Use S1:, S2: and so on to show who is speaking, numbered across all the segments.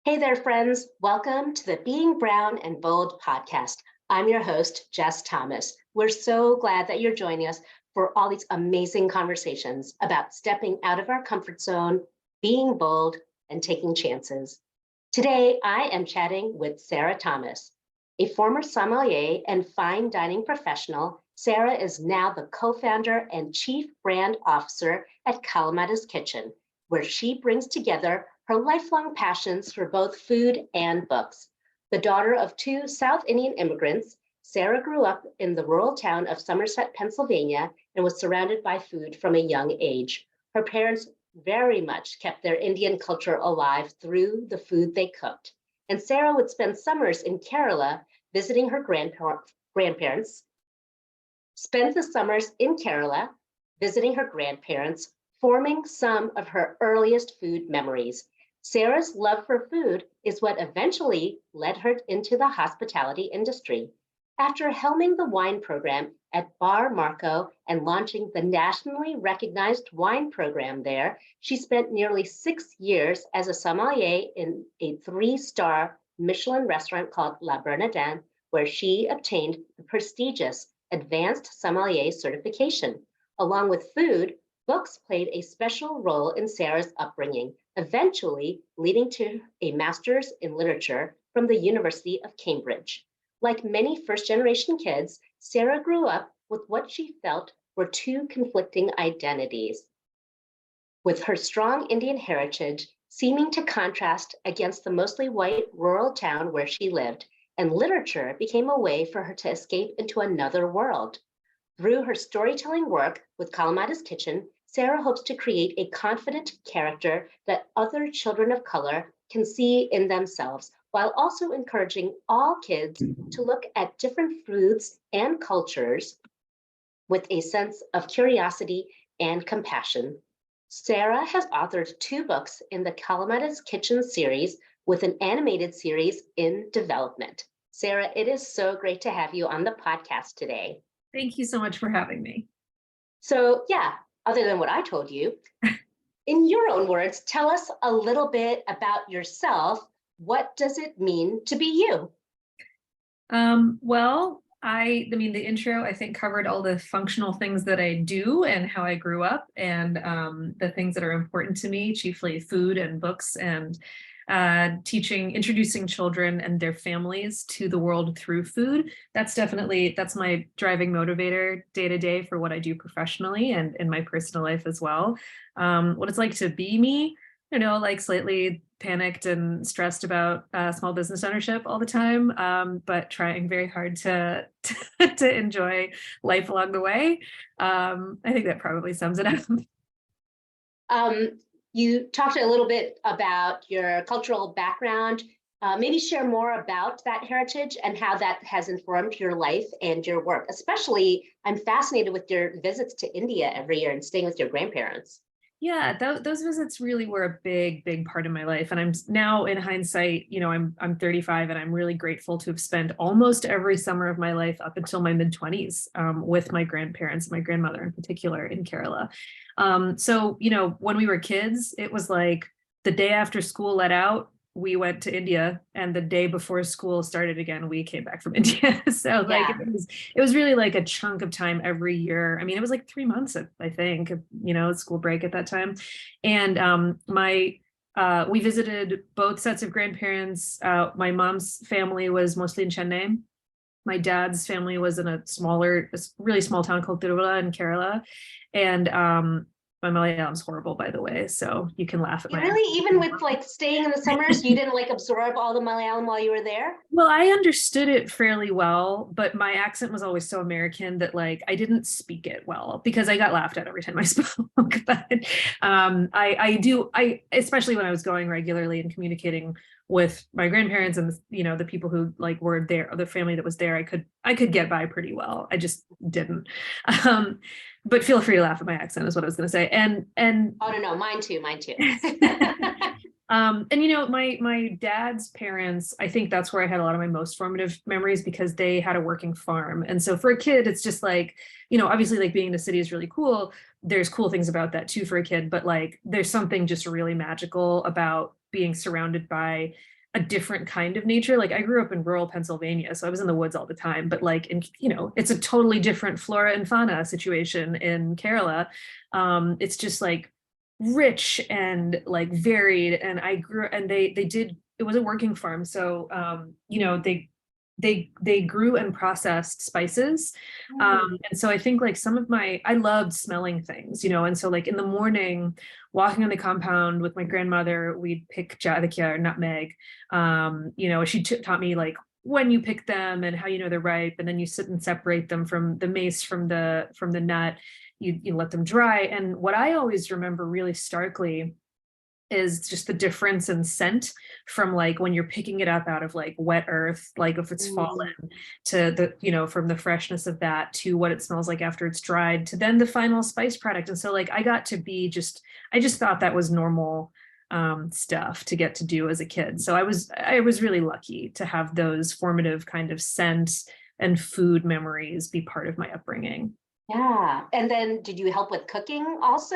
S1: Hey there, friends. Welcome to the Being Brown and Bold podcast. I'm your host, Jess Thomas. We're so glad that you're joining us for all these amazing conversations about stepping out of our comfort zone, being bold, and taking chances. Today, I am chatting with Sarah Thomas. A former sommelier and fine dining professional, Sarah is now the co-founder and chief brand officer at Kalamata's Kitchen, where she brings together her lifelong passions for both food and books. The daughter of two South Indian immigrants, Sarah grew up in the rural town of Somerset, Pennsylvania, and was surrounded by food from a young age. Her parents very much kept their Indian culture alive through the food they cooked. And Sarah would spend summers in Kerala visiting her grandparents, spent the summers in Kerala visiting her grandparents, forming some of her earliest food memories. Sarah's love for food is what eventually led her into the hospitality industry. After helming the wine program at Bar Marco and launching the nationally recognized wine program there, she spent nearly 6 years as a sommelier in a 3-star Michelin restaurant called Le Bernardin, where she obtained the prestigious Advanced Sommelier certification. Along with food, books played a special role in Sarah's upbringing, eventually leading to a master's in literature from the University of Cambridge. Like many first-generation kids, Sarah grew up with what she felt were two conflicting identities, with her strong Indian heritage seeming to contrast against the mostly white rural town where she lived, and literature became a way for her to escape into another world. Through her storytelling work with Kalamata's Kitchen, Sarah hopes to create a confident character that other children of color can see in themselves, while also encouraging all kids to look at different foods and cultures with a sense of curiosity and compassion. Sarah has authored 2 books in the Kalamata's Kitchen series with an animated series in development. Sarah, it is so great to have you on the podcast today.
S2: Thank you so much for having me.
S1: So yeah, other than what I told you, in your own words, tell us a little bit about yourself. What does it mean to be you?
S2: Well, the intro, I think, covered all the functional things that I do and how I grew up and the things that are important to me, chiefly food and books and introducing children and their families to the world through food. That's my driving motivator day to day for what I do professionally and in my personal life as well. What it's like to be me, like slightly panicked and stressed about small business ownership all the time, but trying very hard to enjoy life along the way. I think that probably sums it up.
S1: You talked a little bit about your cultural background. Maybe share more about that heritage and how that has informed your life and your work. Especially, I'm fascinated with your visits to India every year and staying with your grandparents.
S2: Yeah, those visits really were a big part of my life. And I'm now, in hindsight, I'm 35 and I'm really grateful to have spent almost every summer of my life up until my mid-20s with my grandparents, my grandmother in particular, in Kerala. So, when we were kids, it was like the day after school let out, we went to India, and the day before school started again, we came back from India. So like it was really like a chunk of time every year. I mean, it was like 3 months, I think, school break at that time. And we visited both sets of grandparents. My mom's family was mostly in Chennai. My dad's family was in a really small town called Tiruvalla in Kerala. And my Malayalam's horrible, by the way, so you can laugh at my
S1: Really, even with like staying in the summers, you didn't like absorb all the Malayalam while you were there?
S2: Well, I understood it fairly well, but my accent was always so American that like I didn't speak it well because I got laughed at every time I spoke. But I especially when I was going regularly and communicating with my grandparents and the people who like were there, the family that was there, I could get by pretty well. I just didn't. But feel free to laugh at my accent is what I was going to say. And
S1: oh no, mine too.
S2: And my dad's parents, I think that's where I had a lot of my most formative memories because they had a working farm. And so for a kid, it's just like, obviously like being in the city is really cool. There's cool things about that too for a kid, but like there's something just really magical about being surrounded by a different kind of nature. Like I grew up in rural Pennsylvania, so I was in the woods all the time, but like in, it's a totally different flora and fauna situation in Kerala. It's just like rich and like varied. And I grew, and they did, it was a working farm. So, they grew and processed spices. And so I think like some of I loved smelling things, and so like in the morning, walking on the compound with my grandmother, we'd pick jadakya or nutmeg. She taught me like when you pick them and how they're ripe, and then you sit and separate them from the mace from the nut. You let them dry. And what I always remember really starkly is just the difference in scent from like when you're picking it up out of like wet earth, like if it's fallen, to the, from the freshness of that to what it smells like after it's dried, to then the final spice product. And so like I got to be I just thought that was normal stuff to get to do as a kid. So I was really lucky to have those formative kind of scents and food memories be part of my upbringing.
S1: Yeah. And then did you help with cooking also?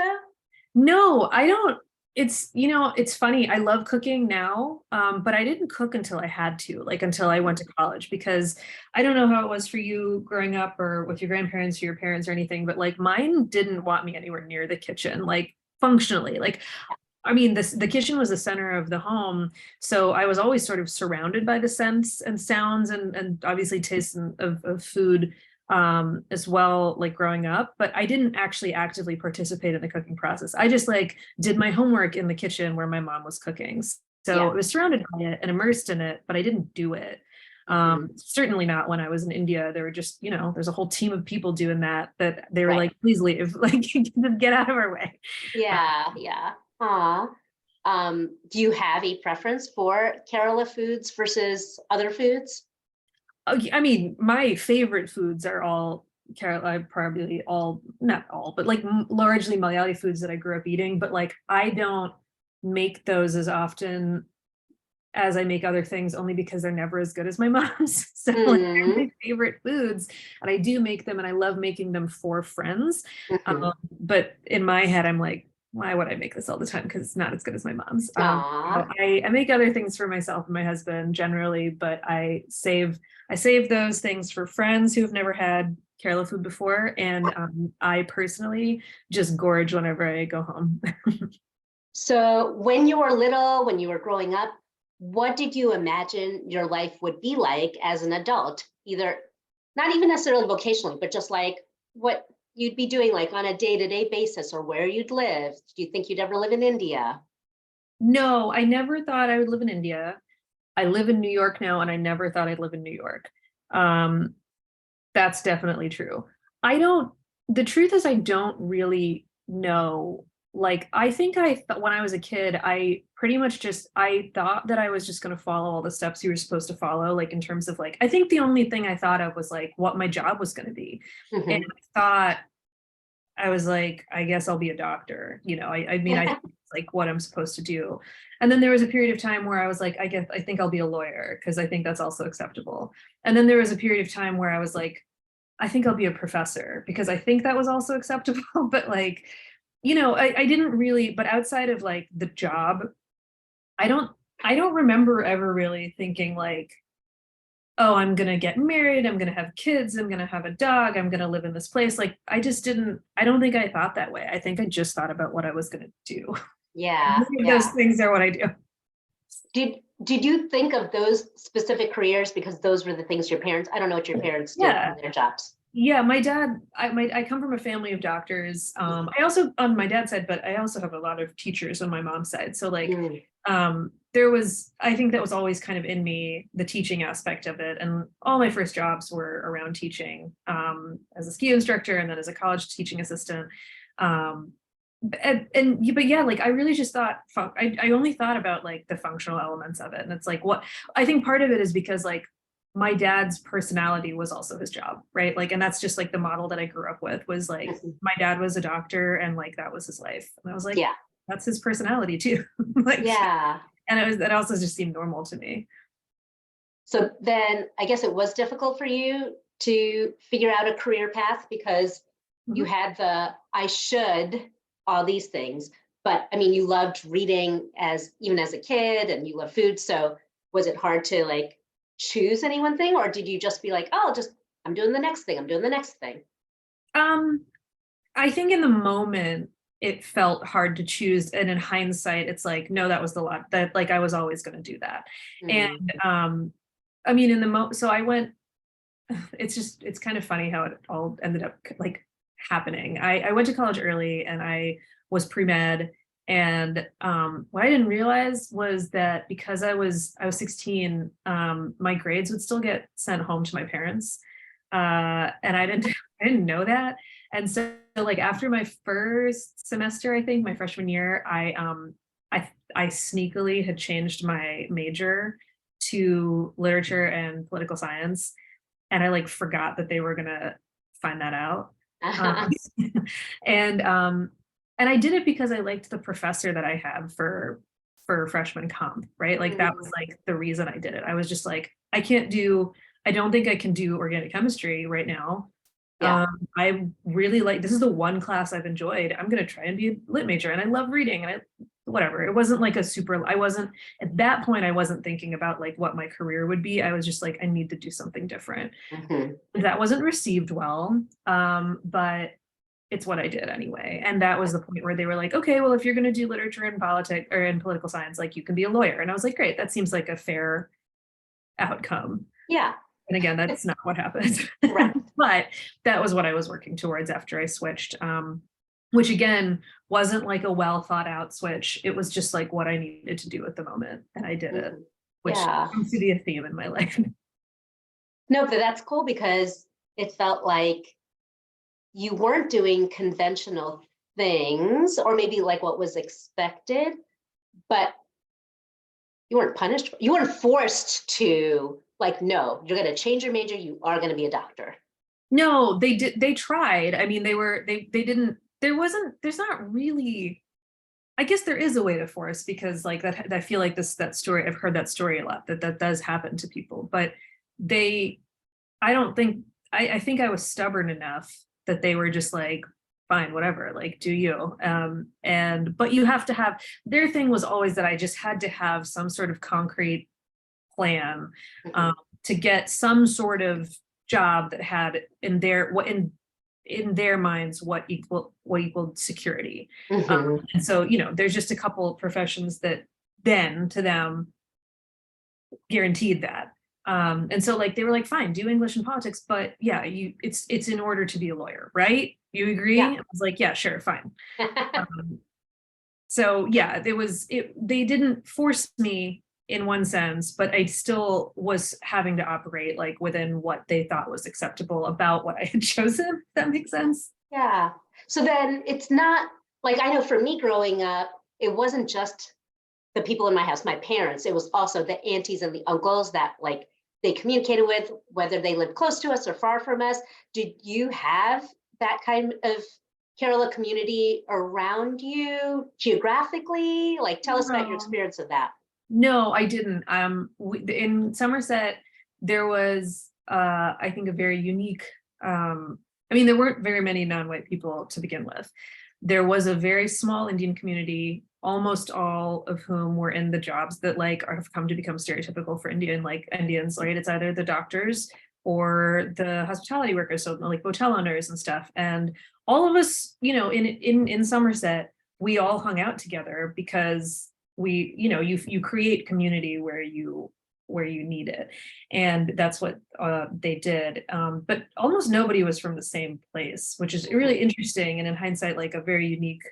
S2: No, I don't. It's funny. I love cooking now, but I didn't cook until I had to, like until I went to college, because I don't know how it was for you growing up or with your grandparents or your parents or anything, but like mine didn't want me anywhere near the kitchen, like functionally. Like, I mean, the kitchen was the center of the home, so I was always sort of surrounded by the scents and sounds and obviously tastes of food as well, like growing up, but I didn't actually actively participate in the cooking process. I just like did my homework in the kitchen where my mom was cooking. So I was surrounded by it and immersed in it, but I didn't do it. Certainly not when I was in India. There were just, there's a whole team of people doing that they were like, please leave, like get out of our way.
S1: Yeah. Aw. Do you have a preference for Kerala foods versus other foods?
S2: I mean, my favorite foods are all Kerala, probably all, not all, but like largely Malayali foods that I grew up eating. But like, I don't make those as often as I make other things, only because they're never as good as my mom's. So like, they're my favorite foods, and I do make them, and I love making them for friends. But in my head, I'm like, why would I make this all the time? Because it's not as good as my mom's. So I make other things for myself and my husband generally, but I save those things for friends who've never had Kerala food before. And I personally just gorge whenever I go home.
S1: So when you were little, when you were growing up, what did you imagine your life would be like as an adult? Either not even necessarily vocationally, but just like what you'd be doing like on a day-to-day basis, or where you'd live. Do you think you'd ever live in India?
S2: No, I never thought I would live in India. I live in New York now, and I never thought I'd live in New York. That's definitely true. The truth is I don't really know. Like, I think when I was a kid, I pretty much I thought that I was just going to follow all the steps you were supposed to follow. Like in terms of like, I think the only thing I thought of was like what my job was going to be. And I was like, I guess I'll be a doctor. I mean, I think it's like what I'm supposed to do. And then there was a period of time where I was like, I think I'll be a lawyer, because I think that's also acceptable. And then there was a period of time where I was like, I think I'll be a professor, because I think that was also acceptable. But like, I didn't really, but outside of like the job, I don't remember ever really thinking like, oh, I'm going to get married, I'm going to have kids, I'm going to have a dog, I'm going to live in this place. Like, I don't think I thought that way. I think I just thought about what I was going to do.
S1: Yeah.
S2: Those things are what I do.
S1: Did you think of those specific careers because those were the things your parents, I don't know what your parents did in their jobs.
S2: Yeah, my dad, I come from a family of doctors. I also, on my dad's side, but I also have a lot of teachers on my mom's side. So like, I think that was always kind of in me, the teaching aspect of it. And all my first jobs were around teaching, as a ski instructor and then as a college teaching assistant. But yeah, like I really just thought, I only thought about like the functional elements of it. And it's like, what I think part of it is because like my dad's personality was also his job, right? Like, and that's just like the model that I grew up with, was like, my dad was a doctor and like that was his life. And I was like, yeah, that's his personality too. Like, yeah. And it also just seemed normal to me.
S1: So then I guess it was difficult for you to figure out a career path, because you had I should, all these things, but I mean, you loved reading even as a kid, and you love food. So was it hard to like choose any one thing, or did you just be like, oh, just I'm doing the next thing, I'm doing the next thing?
S2: I think in the moment it felt hard to choose, and in hindsight it's like, no, that was the lot that like I was always going to do that.
S1: Mhm.
S2: And I mean in the so I went, it's kind of funny how it all ended up like happening. I went to college early and I was pre-med, and what I didn't realize was that because I was 16, my grades would still get sent home to my parents. And I didn't know that. And so like after my first semester, I think my freshman year, I sneakily had changed my major to literature and political science, and I like forgot that they were gonna find that out. Um, and and I did it because I liked the professor that I had for freshman comp, right? Like that was
S1: Mm,
S2: like the reason I did it. I was just like, I don't think I can do organic chemistry right now.
S1: yeah.
S2: I really like, this is the one class I've enjoyed. I'm gonna try and be a lit major, and I love reading, and I whatever. It wasn't like a super, I wasn't at that point, I wasn't thinking about like what my career would be. I was just like, I need to do something different.
S1: Mhm.
S2: That wasn't received well, but it's what I did anyway. And that was the point where they were like, okay, well, if you're going to do literature and politics or in political science, like you can be a lawyer. And I was like, great, that seems like a fair outcome.
S1: Yeah,
S2: And again, that's not what happened.
S1: right.
S2: But that was what I was working towards after I switched, which again wasn't like a well thought out switch. It was just like what I needed to do at the moment. And I did it,
S1: Mhm.
S2: which
S1: Yeah.
S2: seems to be a theme in my life.
S1: No, but that's cool because it felt like you weren't doing conventional things or maybe like what was expected, but you weren't punished. You weren't forced to like, no, you're going to change your major. You are going to be a doctor.
S2: No, they did. They tried. I mean, they didn't, there's not really, I guess there is a way to force, because like that, I feel like that story, I've heard that story a lot, that does happen to people, but they, I don't think, I think I was stubborn enough that they were just like, fine, whatever, like do you. And, but you have to have, their thing was always that I just had to have some sort of concrete plan,
S1: Mhm.
S2: um, to get some sort of job that had in their what in their minds what equaled security.
S1: Mhm.
S2: And so there's just a couple professions that then to them guaranteed that. And so like they were like, fine, do English and politics, but yeah, it's in order to be a lawyer, right? You
S1: Yeah.
S2: agree? I was like, yeah, sure, fine. Um, so yeah, they didn't force me in one sense, but I still was having to operate like within what they thought was acceptable about what I had chosen, if that makes sense.
S1: Yeah. So then it's not like I know for me growing up, it wasn't just the people in my house, my parents, it was also the aunties and the uncles that like they communicated with, whether they lived close to us or far from us. Did you have that kind of Kerala community around you geographically? Like, tell us about your
S2: No.
S1: experience of that.
S2: No, I didn't. In Somerset, there was, I think, a very unique. I mean, there weren't very many non-white people to begin with. There was a very small Indian community, almost all of whom were in the jobs that like have come to become stereotypical for Indians. Right, it's either the doctors or the hospitality workers, so like hotel owners and stuff. And all of us, in Somerset, we all hung out together because you create community where you need it, and that's what they did. But almost nobody was from the same place, which is really
S1: Mhm.
S2: interesting, and in hindsight like a very unique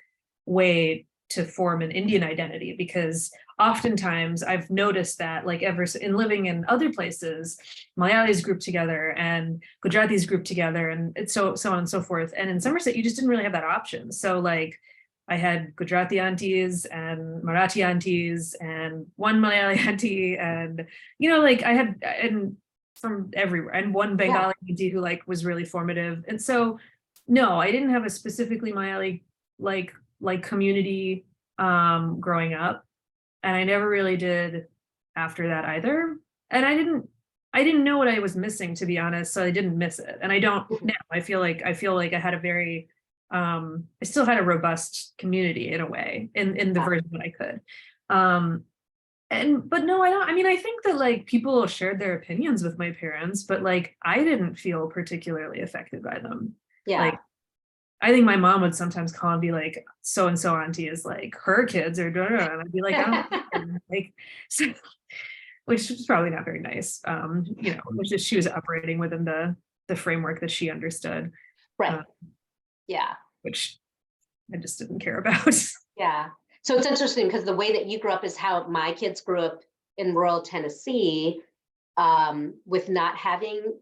S2: way to form an Indian identity, because oftentimes I've noticed that like ever in living in other places, Malayalis group together and Gujaratis group together, and it's so on and so forth, and in Somerset you just didn't really have that option. So like I had Gujarati aunties and Marathi aunties and one Malayali auntie, and like I had and from everywhere, and one
S1: Yeah.
S2: Bengali auntie who like was really formative. And so no, I didn't have a specifically Malayali like community growing up, and I never really did after that either. And I didn't know what I was missing, to be honest, so I didn't miss it. And I don't now. I feel like I had a very I still had a robust community in a way, in the
S1: Yeah.
S2: version that I could. Um but no, I don't. I mean, I think that like people shared their opinions with my parents, but like I didn't feel particularly affected by them.
S1: Yeah.
S2: Like I think my mom would sometimes call and be like, so and so auntie is like her kids or blah, blah, blah. And I'd be like, I don't care. Like so, which is probably not very nice. You know, which is she was operating within the framework that she understood.
S1: Right. Yeah.
S2: Which I just didn't care about.
S1: Yeah. So it's interesting because the way that you grew up is how my kids grew up in rural Tennessee, with not having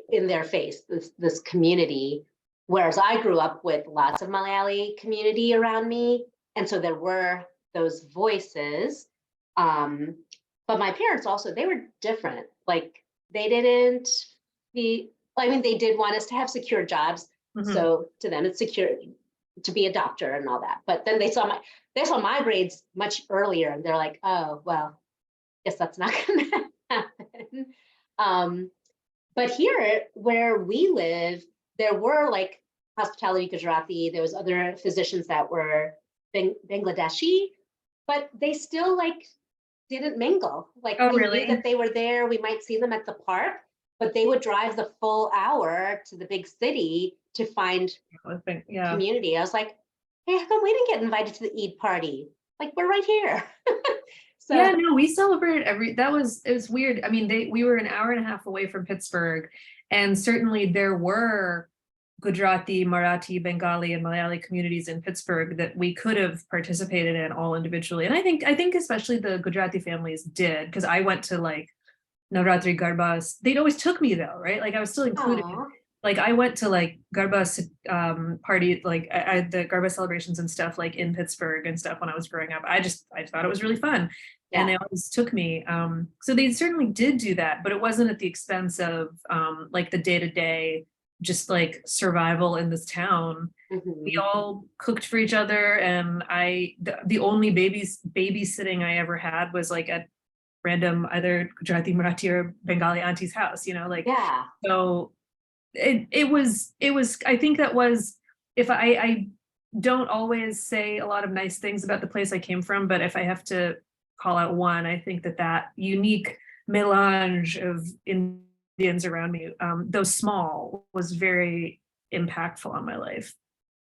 S1: in their face this community, whereas I grew up with lots of Malayali community around me, and so there were those voices. But my parents also, they were different. Like they didn't be. I mean, they did want us to have secure jobs.
S2: Mhm.
S1: So to them, it's secure to be a doctor and all that. But then they saw my grades much earlier, and they're like, oh well, guess that's not going to happen. But here, where we live, there were like hospitality Gujarati. There was other physicians that were Bangladeshi, but they still like didn't mingle. Like
S2: Oh,
S1: we knew
S2: really?
S1: that they were there. We might see them at the park, but they would drive the full hour to the big city to find
S2: I think, yeah.
S1: community. I was like, hey, how come we didn't get invited to the Eid party? Like we're right here. So
S2: Yeah, no, we celebrated it was weird. I mean, we were an hour and a half away from Pittsburgh, and certainly there were Gujarati, Marathi, Bengali, and Malayali communities in Pittsburgh that we could have participated in all individually. And I think especially the Gujarati families did, because I went to like Navratri Garbas. They'd always took me though, right? Like I was still included.
S1: aw,
S2: Like I went to like Garbas party, like I the Garba celebrations and stuff like in Pittsburgh and stuff when I was growing up. I thought it was really fun. And
S1: yeah.
S2: they always took me. So they certainly did do that, but it wasn't at the expense of like the day-to-day, just like survival in this town. We
S1: Mhm.
S2: all cooked for each other, and the only babysitting I ever had was like at random either Gujarati, Marathi, or Bengali auntie's house, you know, like
S1: Yeah.
S2: so it was I think that was if I don't always say a lot of nice things about the place I came from, but if I have to call out one, I think that unique melange of Indians around me, though small, was very impactful on my life.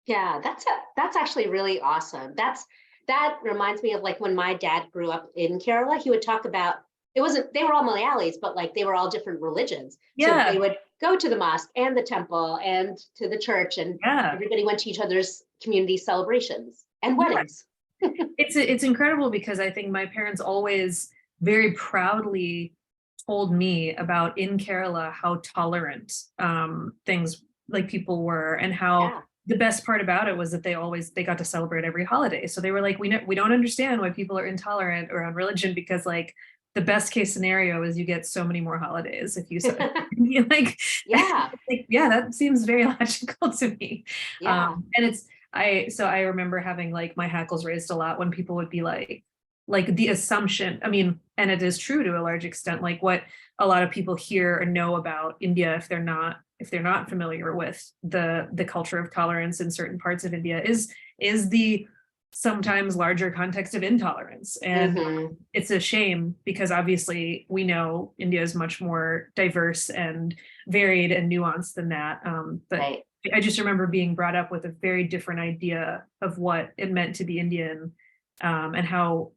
S1: Yeah, that's actually really awesome. That reminds me of like when my dad grew up in Kerala, he would talk about it wasn't they were all Malayalis, but like they were all different religions. So they
S2: Yeah,
S1: would go to the mosque and the temple and to the church, and
S2: yeah,
S1: everybody went to each other's community celebrations and
S2: yeah.
S1: weddings.
S2: It's incredible because I think my parents always very proudly told me about in Kerala how tolerant things like people were, and how
S1: Yeah.
S2: the best part about it was that they got to celebrate every holiday. So they were like, we don't understand why people are intolerant around religion, because like the best case scenario is you get so many more holidays if you like
S1: Yeah.
S2: like yeah, that seems very logical to me.
S1: Yeah.
S2: And I remember having like my hackles raised a lot when people would be like the assumption, I mean, and it is true to a large extent, like what a lot of people hear or know about India, if they're not familiar with the culture of tolerance in certain parts of India, is the sometimes larger context of intolerance. And
S1: Hmm.
S2: it's a shame because obviously we know India is much more diverse and varied and nuanced than that. But
S1: Right.
S2: I just remember being brought up with a very different idea of what it meant to be Indian, and how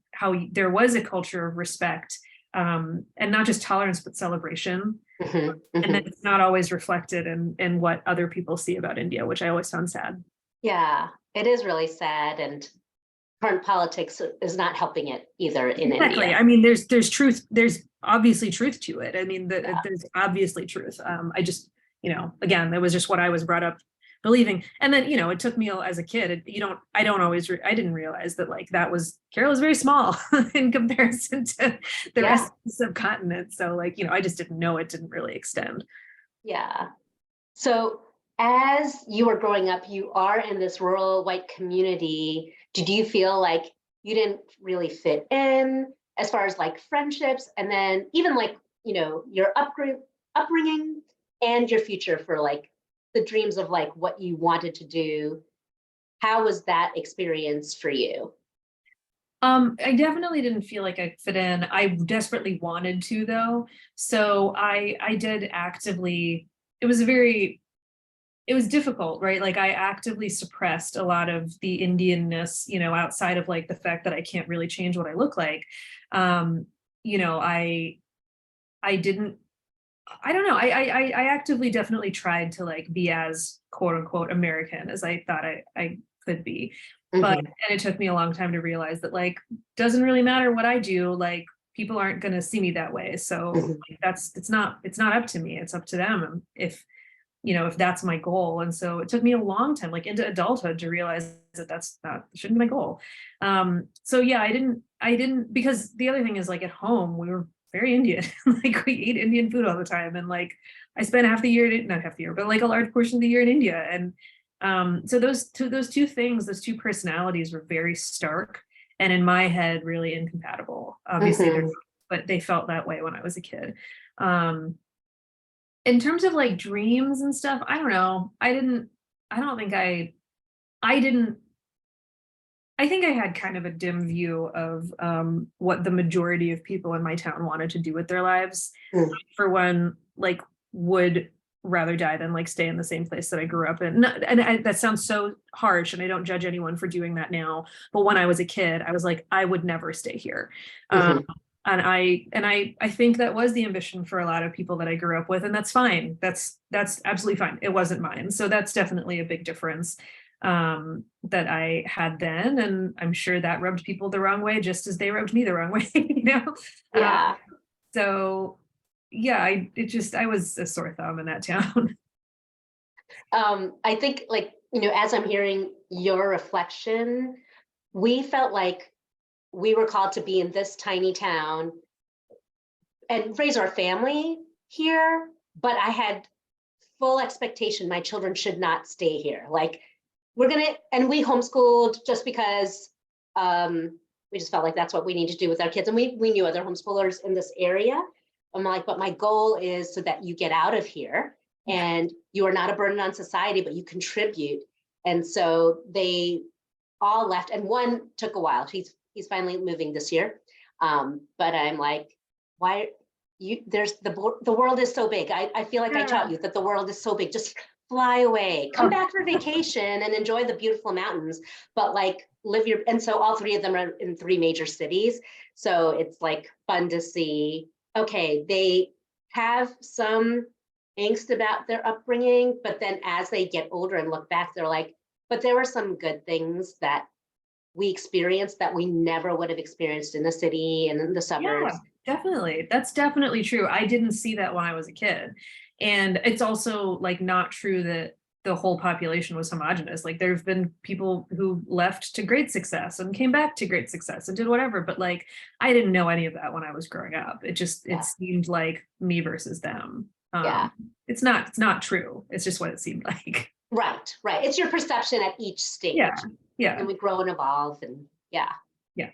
S2: there was a culture of respect, and not just tolerance but celebration.
S1: Hmm.
S2: And
S1: Hmm.
S2: then it's not always reflected in what other people see about India, which I always found sad.
S1: Yeah, it is really sad, and current politics is not helping it either in
S2: Exactly.
S1: India.
S2: I mean, there's obviously truth to it. I mean,
S1: Yeah.
S2: there's obviously truth. I just, again, that was just what I was brought up believing. And then, it took me as a kid. I didn't realize that like Carol is very small in comparison to the
S1: Yeah.
S2: rest of the subcontinent. So like, I just didn't know it didn't really extend.
S1: Yeah. So as you were growing up, you are in this rural white community. Did you feel like you didn't really fit in as far as like friendships, and then even like, your upbringing and your future for like the dreams of like what you wanted to do? How was that experience for you?
S2: I definitely didn't feel like I fit in. I desperately wanted to though. So I did actively, it was very, it was difficult, right? Like I actively suppressed a lot of the Indianness, outside of like the fact that I can't really change what I look like. Um, you know, I didn't, I don't know. I actively definitely tried to like be as quote unquote American as I thought I could be. But
S1: Mhm.
S2: and it took me a long time to realize that like doesn't really matter what I do, like people aren't gonna see me that way. So
S1: Mhm.
S2: like, it's not up to me, it's up to them if that's my goal. And so it took me a long time, like into adulthood, to realize that that's not shouldn't be my goal. So yeah, I didn't because the other thing is like at home we were very Indian. Like we ate Indian food all the time. And like I spent half the year, not half the year, but like a large portion of the year in India. And so those two things, those two personalities were very stark and in my head really incompatible. Obviously they're
S1: Mhm.
S2: not, but they felt that way when I was a kid. Um, in terms of like dreams and stuff, I don't know. I don't think I didn't, I think I had kind of a dim view of what the majority of people in my town wanted to do with their lives.
S1: Mhm.
S2: For one, like would rather die than like stay in the same place that I grew up in. That sounds so harsh, and I don't judge anyone for doing that now. But when I was a kid, I was like, I would never stay here. Um,
S1: Mhm.
S2: and I think that was the ambition for a lot of people that I grew up with, and that's fine. That's absolutely fine. It wasn't mine, so that's definitely a big difference that I had then, and I'm sure that rubbed people the wrong way, just as they rubbed me the wrong way. Um,
S1: Yeah.
S2: so yeah, I was a sore thumb in that town.
S1: I think like, as I'm hearing your reflection, we felt like we were called to be in this tiny town and raise our family here, but I had full expectation my children should not stay here. Like and we homeschooled just because we just felt like that's what we need to do with our kids. And we knew other homeschoolers in this area. I'm like, but my goal is so that you get out of here
S2: Yeah.
S1: and you are not a burden on society, but you contribute. And so they all left, and one took a while. He's finally moving this year. But I'm like, why there's the world is so big. I feel like I taught
S2: Yeah.
S1: you that the world is so big. Just fly away, come
S2: Oh,
S1: back for vacation and enjoy the beautiful mountains, but like and so all three of them are in three major cities. So it's like fun to see, okay, they have some angst about their upbringing, but then as they get older and look back, they're like, but there were some good things that we experienced that we never would have experienced in the city and in the
S2: yeah,
S1: suburbs.
S2: definitely. That's definitely true. I didn't see that when I was a kid. And it's also like not true that the whole population was homogenous. Like there've been people who left to great success and came back to great success and did whatever. But like I didn't know any of that when I was growing up. It
S1: Yeah,
S2: seemed like me versus them.
S1: yeah,
S2: It's not true. It's just what it seemed like.
S1: right, right. It's your perception at each
S2: Yeah.
S1: stage, and
S2: Yeah.
S1: we grow and evolve, and yeah.
S2: Yeah.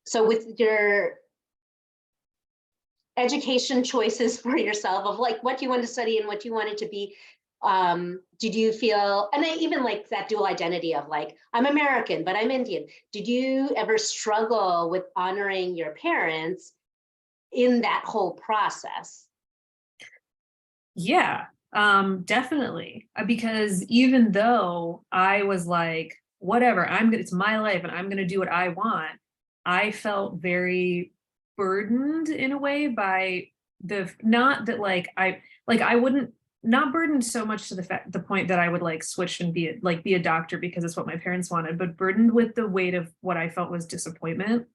S1: So with your education choices for yourself of like what you wanted to study and what you wanted to be, did you feel, and I even like that dual identity of like, I'm American, but I'm Indian. Did you ever struggle with honoring your parents in that whole process?
S2: Yeah, definitely. Because even though I was like, whatever, it's my life and I'm gonna do what I want, I felt very burdened in a way by not that like I wouldn't not burdened so much to the point that I would like switch and be a doctor because it's what my parents wanted, but burdened with the weight of what I felt was disappointment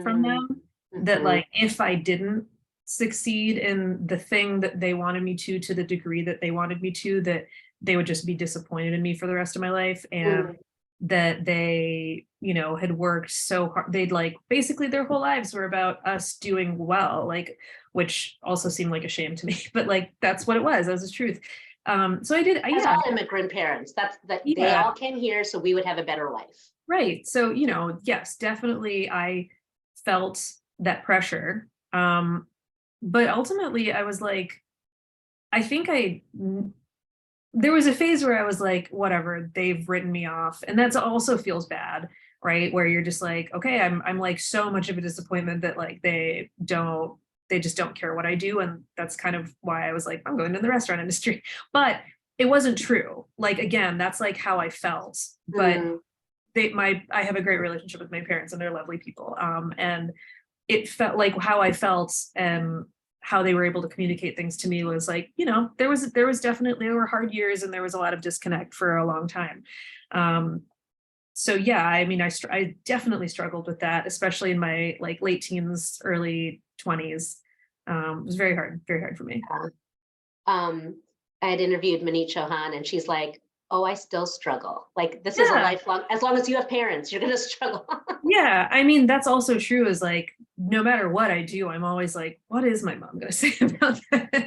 S2: from
S1: Mm-hmm.
S2: them, that
S1: Mm-hmm.
S2: like if I didn't succeed in the thing that they wanted me to the degree that they wanted me to, that they would just be disappointed in me for the rest of my life. And that they had worked so hard, they'd like basically their whole lives were about us doing well, like, which also seemed like a shame to me, but like that's what it was, that was the truth. So I did,
S1: As
S2: yeah.
S1: all immigrant parents, that's that they
S2: Yeah,
S1: all came here so we would have a better life.
S2: right. So yes, definitely I felt that pressure. But ultimately I was like, I think I there was a phase where I was like, whatever, they've written me off. And that's also feels bad. right? Where you're just like, okay, I'm like so much of a disappointment that like they just don't care what I do. And that's kind of why I was like, I'm going to the restaurant industry. But it wasn't true. Like, again, that's like how I felt. But
S1: Mm,
S2: I have a great relationship with my parents and they're lovely people. And it felt like how I felt and how they were able to communicate things to me was like, there was definitely, there were hard years and there was a lot of disconnect for a long time. So yeah, I mean, I definitely struggled with that, especially in my like late teens, early 20s. It was very hard for me.
S1: yeah. Um, I had interviewed Manit Chauhan, and she's like, "Oh, I still struggle. Like this is a
S2: Yeah.
S1: lifelong. As long as you have parents, you're gonna struggle."
S2: Yeah. I mean, that's also true is like, no matter what I do, I'm always like, what is my mom going to say about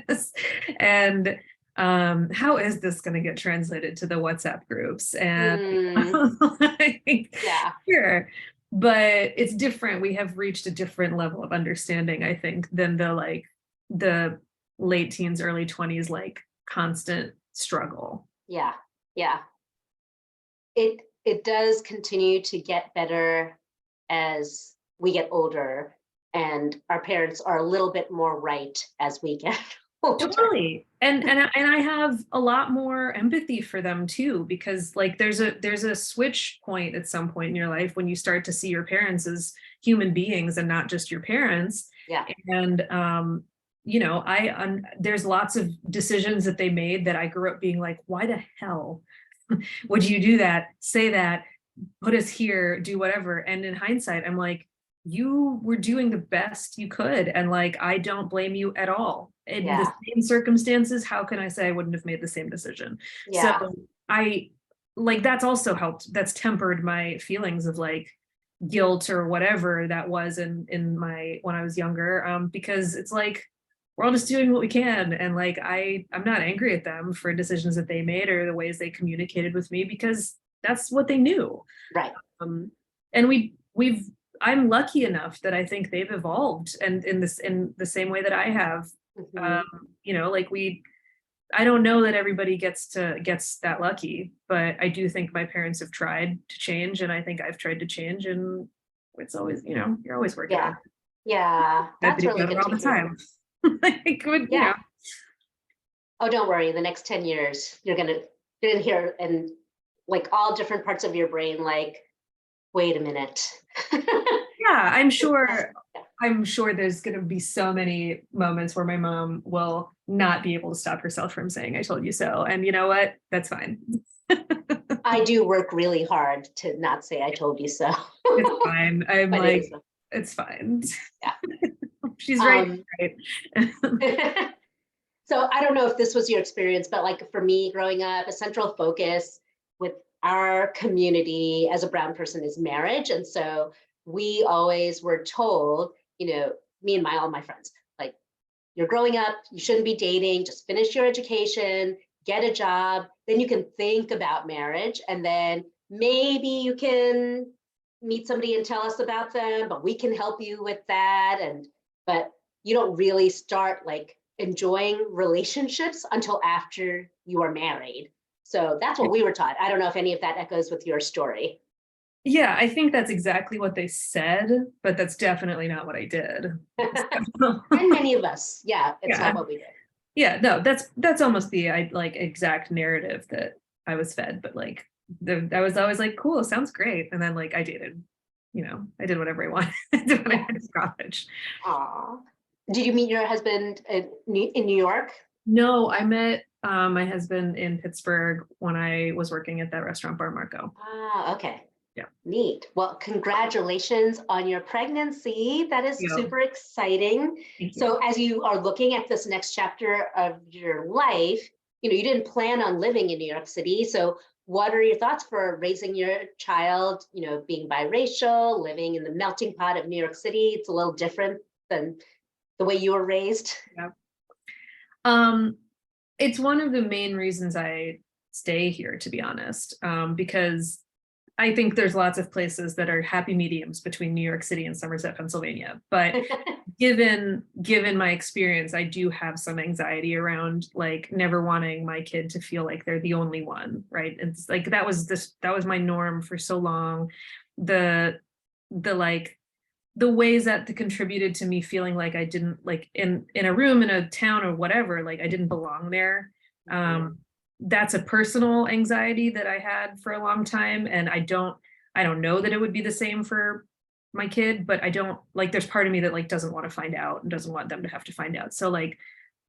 S2: this? And how is this going to get translated to the WhatsApp groups? And
S1: Mm,
S2: like,
S1: yeah,
S2: sure. But it's different. We have reached a different level of understanding, I think, than the late teens, early 20s, like constant struggle.
S1: yeah, yeah. It does continue to get better as we get older, and our parents are a little bit more right as we get older.
S2: Totally. And I have a lot more empathy for them too, because like there's a switch point at some point in your life when you start to see your parents as human beings and not just your parents.
S1: Yeah,
S2: And there's lots of decisions that they made that I grew up being like, why the hell would you do that? Say that, put us here, do whatever. And in hindsight, I'm like, you were doing the best you could. And like, I don't blame you at all. In the
S1: yeah,
S2: same circumstances, how can I say I wouldn't have made the same decision? So
S1: yeah,
S2: I like that's also helped. That's tempered my feelings of like guilt or whatever that was in my when I was younger. Because it's like we're all just doing what we can. And like I'm not angry at them for decisions that they made or the ways they communicated with me because that's what they knew.
S1: right.
S2: um, and we've I'm lucky enough that I think they've evolved and in the same way that I have.
S1: Mhm.
S2: Like I don't know that everybody gets that lucky, but I do think my parents have tried to change and I think I've tried to change, and it's always, you're always working on
S1: Yeah,
S2: it.
S1: yeah,
S2: That
S1: that's
S2: video
S1: really
S2: about it
S1: good
S2: all
S1: to
S2: the
S1: hear.
S2: time. Like
S1: Yeah. Oh, don't worry. The next 10 years, you're gonna hear and like all different parts of your brain, like, wait a minute.
S2: yeah,
S1: That's-
S2: I'm sure there's going to be so many moments where my mom will not be able to stop herself from saying, I told you so. And you know what? That's fine.
S1: I do work really hard to not say I told you so.
S2: It's fine. I'm
S1: But it
S2: like,
S1: is,
S2: it's fine.
S1: yeah.
S2: She's right.
S1: Um,
S2: Right.
S1: so I don't know if this was your experience, but like for me growing up, a central focus with our community as a brown person is marriage. And so we always were told, me and all my friends, like, you're growing up, you shouldn't be dating, just finish your education, get a job, then you can think about marriage, and then maybe you can meet somebody and tell us about them, but we can help you with that. But you don't really start like enjoying relationships until after you are married. So that's what we were taught. I don't know if any of that echoes with your story.
S2: Yeah, I think that's exactly what they said, but that's definitely not what I did.
S1: And many of us, yeah, it's not
S2: Yeah.
S1: what we did.
S2: Yeah, no, that's almost the like exact narrative that I was fed, but like I was always like, cool, sounds great. And then like I dated, I did whatever I wanted when I
S1: Yeah.
S2: went to college.
S1: Aw. Did you meet your husband in New York?
S2: No, I met my husband in Pittsburgh when I was working at that restaurant Bar Marco.
S1: Ah, okay.
S2: Yeah.
S1: Neat. Well, congratulations on your pregnancy. That is
S2: Yeah.
S1: super exciting.
S2: Thank you.
S1: So, as you are looking at this next chapter of your life, you didn't plan on living in New York City. So, what are your thoughts for raising your child, being biracial, living in the melting pot of New York City? It's a little different than the way you were raised.
S2: Yeah. Um, it's one of the main reasons I stay here, to be honest, because I think there's lots of places that are happy mediums between New York City and Somerset, Pennsylvania. But given given my experience, I do have some anxiety around like never wanting my kid to feel like they're the only one, right? It's like that was my norm for so long. The like the ways that contributed to me feeling like I didn't, like in a room in a town or whatever, like I didn't belong there. That's a personal anxiety that I had for a long time, and I don't know that it would be the same for my kid, but I don't, like, there's part of me that like doesn't want to find out and doesn't want them to have to find out. So like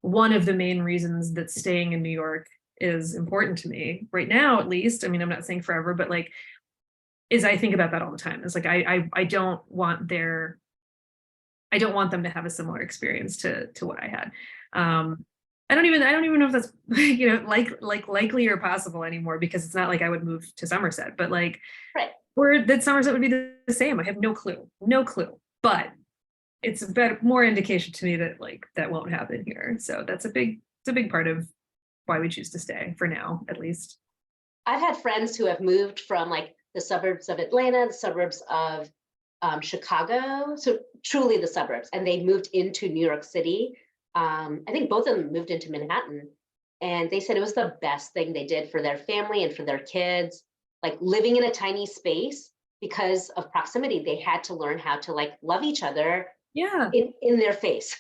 S2: one of the main reasons that staying in New York is important to me right now, at least, I mean, I'm not saying forever, but like, is I think about that all the time. It's like I don't want them to have a similar experience to what I had. I don't even know if that's like likely or possible anymore, because it's not like I would move to Somerset, but like,
S1: Right.
S2: or that Somerset would be the same. I have no clue, but it's a better, more indication to me that like that won't happen here. So it's a big part of why we choose to stay for now, at least.
S1: I've had friends who have moved from like the suburbs of Atlanta, the suburbs of Chicago, so truly the suburbs, and they moved into New York City. I think both of them moved into Manhattan, and they said it was the best thing they did for their family and for their kids, like living in a tiny space because of proximity. They had to learn how to like love each other in their face.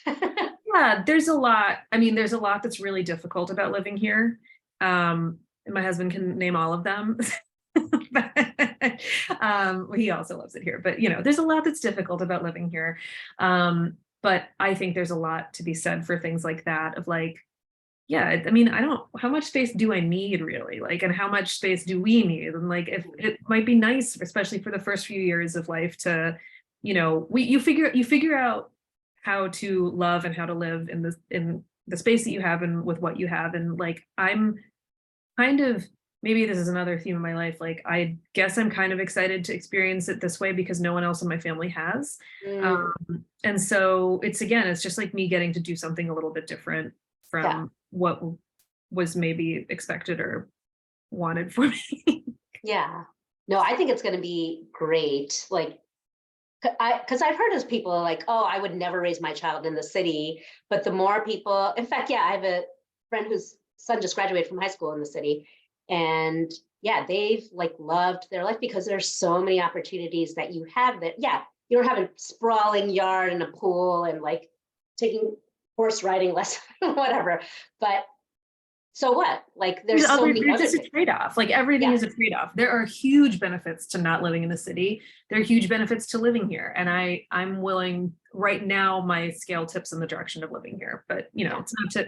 S2: Yeah, there's a lot. I mean, there's a lot that's really difficult about living here. And my husband can name all of them. He also loves it here, but there's a lot that's difficult about living here. But I think there's a lot to be said for things like that, of like, yeah, I mean, how much space do I need really? Like, and how much space do we need? And like, if it might be nice, especially for the first few years of life, to, you figure out how to love and how to live in the space that you have and with what you have. And like, I'm kind of, maybe this is another theme of my life, like I guess I'm kind of excited to experience it this way because no one else in my family has. And so it's just like me getting to do something a little bit different from what was maybe expected or wanted for me.
S1: Yeah. No, I think it's going to be great. Like, because I've heard as people are like, oh, I would never raise my child in the city. But the more people, in fact, I have a friend whose son just graduated from high school in the city. And they've like loved their life because there's so many opportunities that you have that, you don't have a sprawling yard and a pool and like taking horse riding lessons, whatever. But so what? Like there's so many other
S2: things. It's a trade-off. Like everything is a trade-off. There are huge benefits to not living in the city. There are huge benefits to living here. And I'm willing, right now, my scale tips in the direction of living here. But it's not to,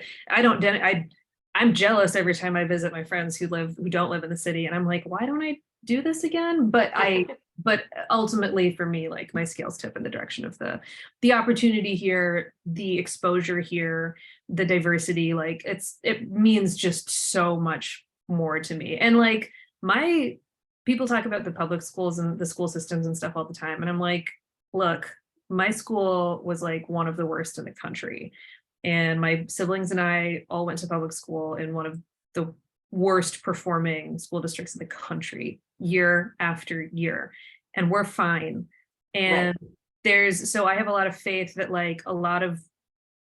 S2: I'm jealous every time I visit my friends who don't live in the city. And I'm like, why don't I do this again? But ultimately for me, like my scales tip in the direction of the opportunity here, the exposure here, the diversity, like it means just so much more to me. And like people talk about the public schools and the school systems and stuff all the time. And I'm like, look, my school was like one of the worst in the country. And my siblings and I all went to public school in one of the worst performing school districts in the country, year after year. And we're fine. And so I have a lot of faith that like a lot of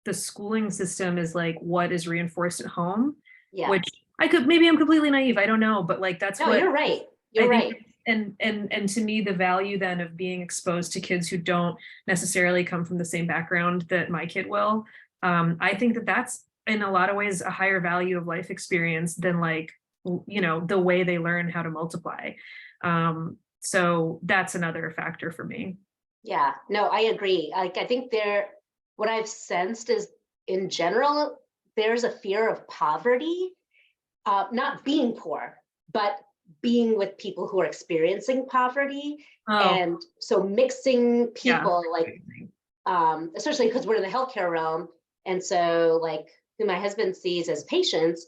S2: the schooling system is like what is reinforced at home, which maybe I'm completely naive. I don't know, but like that's what
S1: you're right. You're right.
S2: And to me, the value then of being exposed to kids who don't necessarily come from the same background that my kid will, I think that that's in a lot of ways a higher value of life experience than like, the way they learn how to multiply. So that's another factor for me.
S1: Yeah, no, I agree. Like, I think what I've sensed is in general, there's a fear of poverty, not being poor, but being with people who are experiencing poverty. And so mixing people especially because we're in the healthcare realm. And so like who my husband sees as patients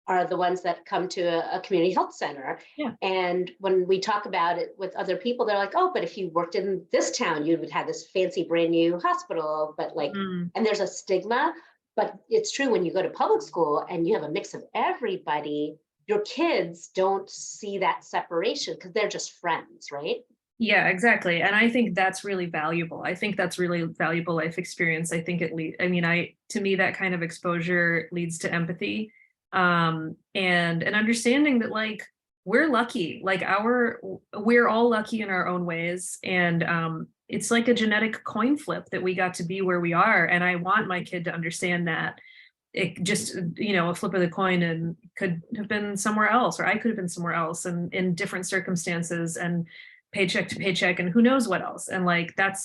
S1: are the ones that come to a community health center. And when we talk about it with other people, they're like, oh, but if you worked in this town, you would have this fancy brand new hospital, but like, and there's a stigma. But it's true when you go to public school and you have a mix of everybody, your kids don't see that separation because they're just friends, right?
S2: Yeah, exactly. And I think that's really valuable. I think that's really valuable life experience. I think I mean, to me, that kind of exposure leads to empathy, and an understanding that like we're lucky, like we're all lucky in our own ways. And it's like a genetic coin flip that we got to be where we are. And I want my kid to understand that it just, a flip of the coin and could have been somewhere else, or I could have been somewhere else and in different circumstances and paycheck to paycheck and who knows what else. And like, that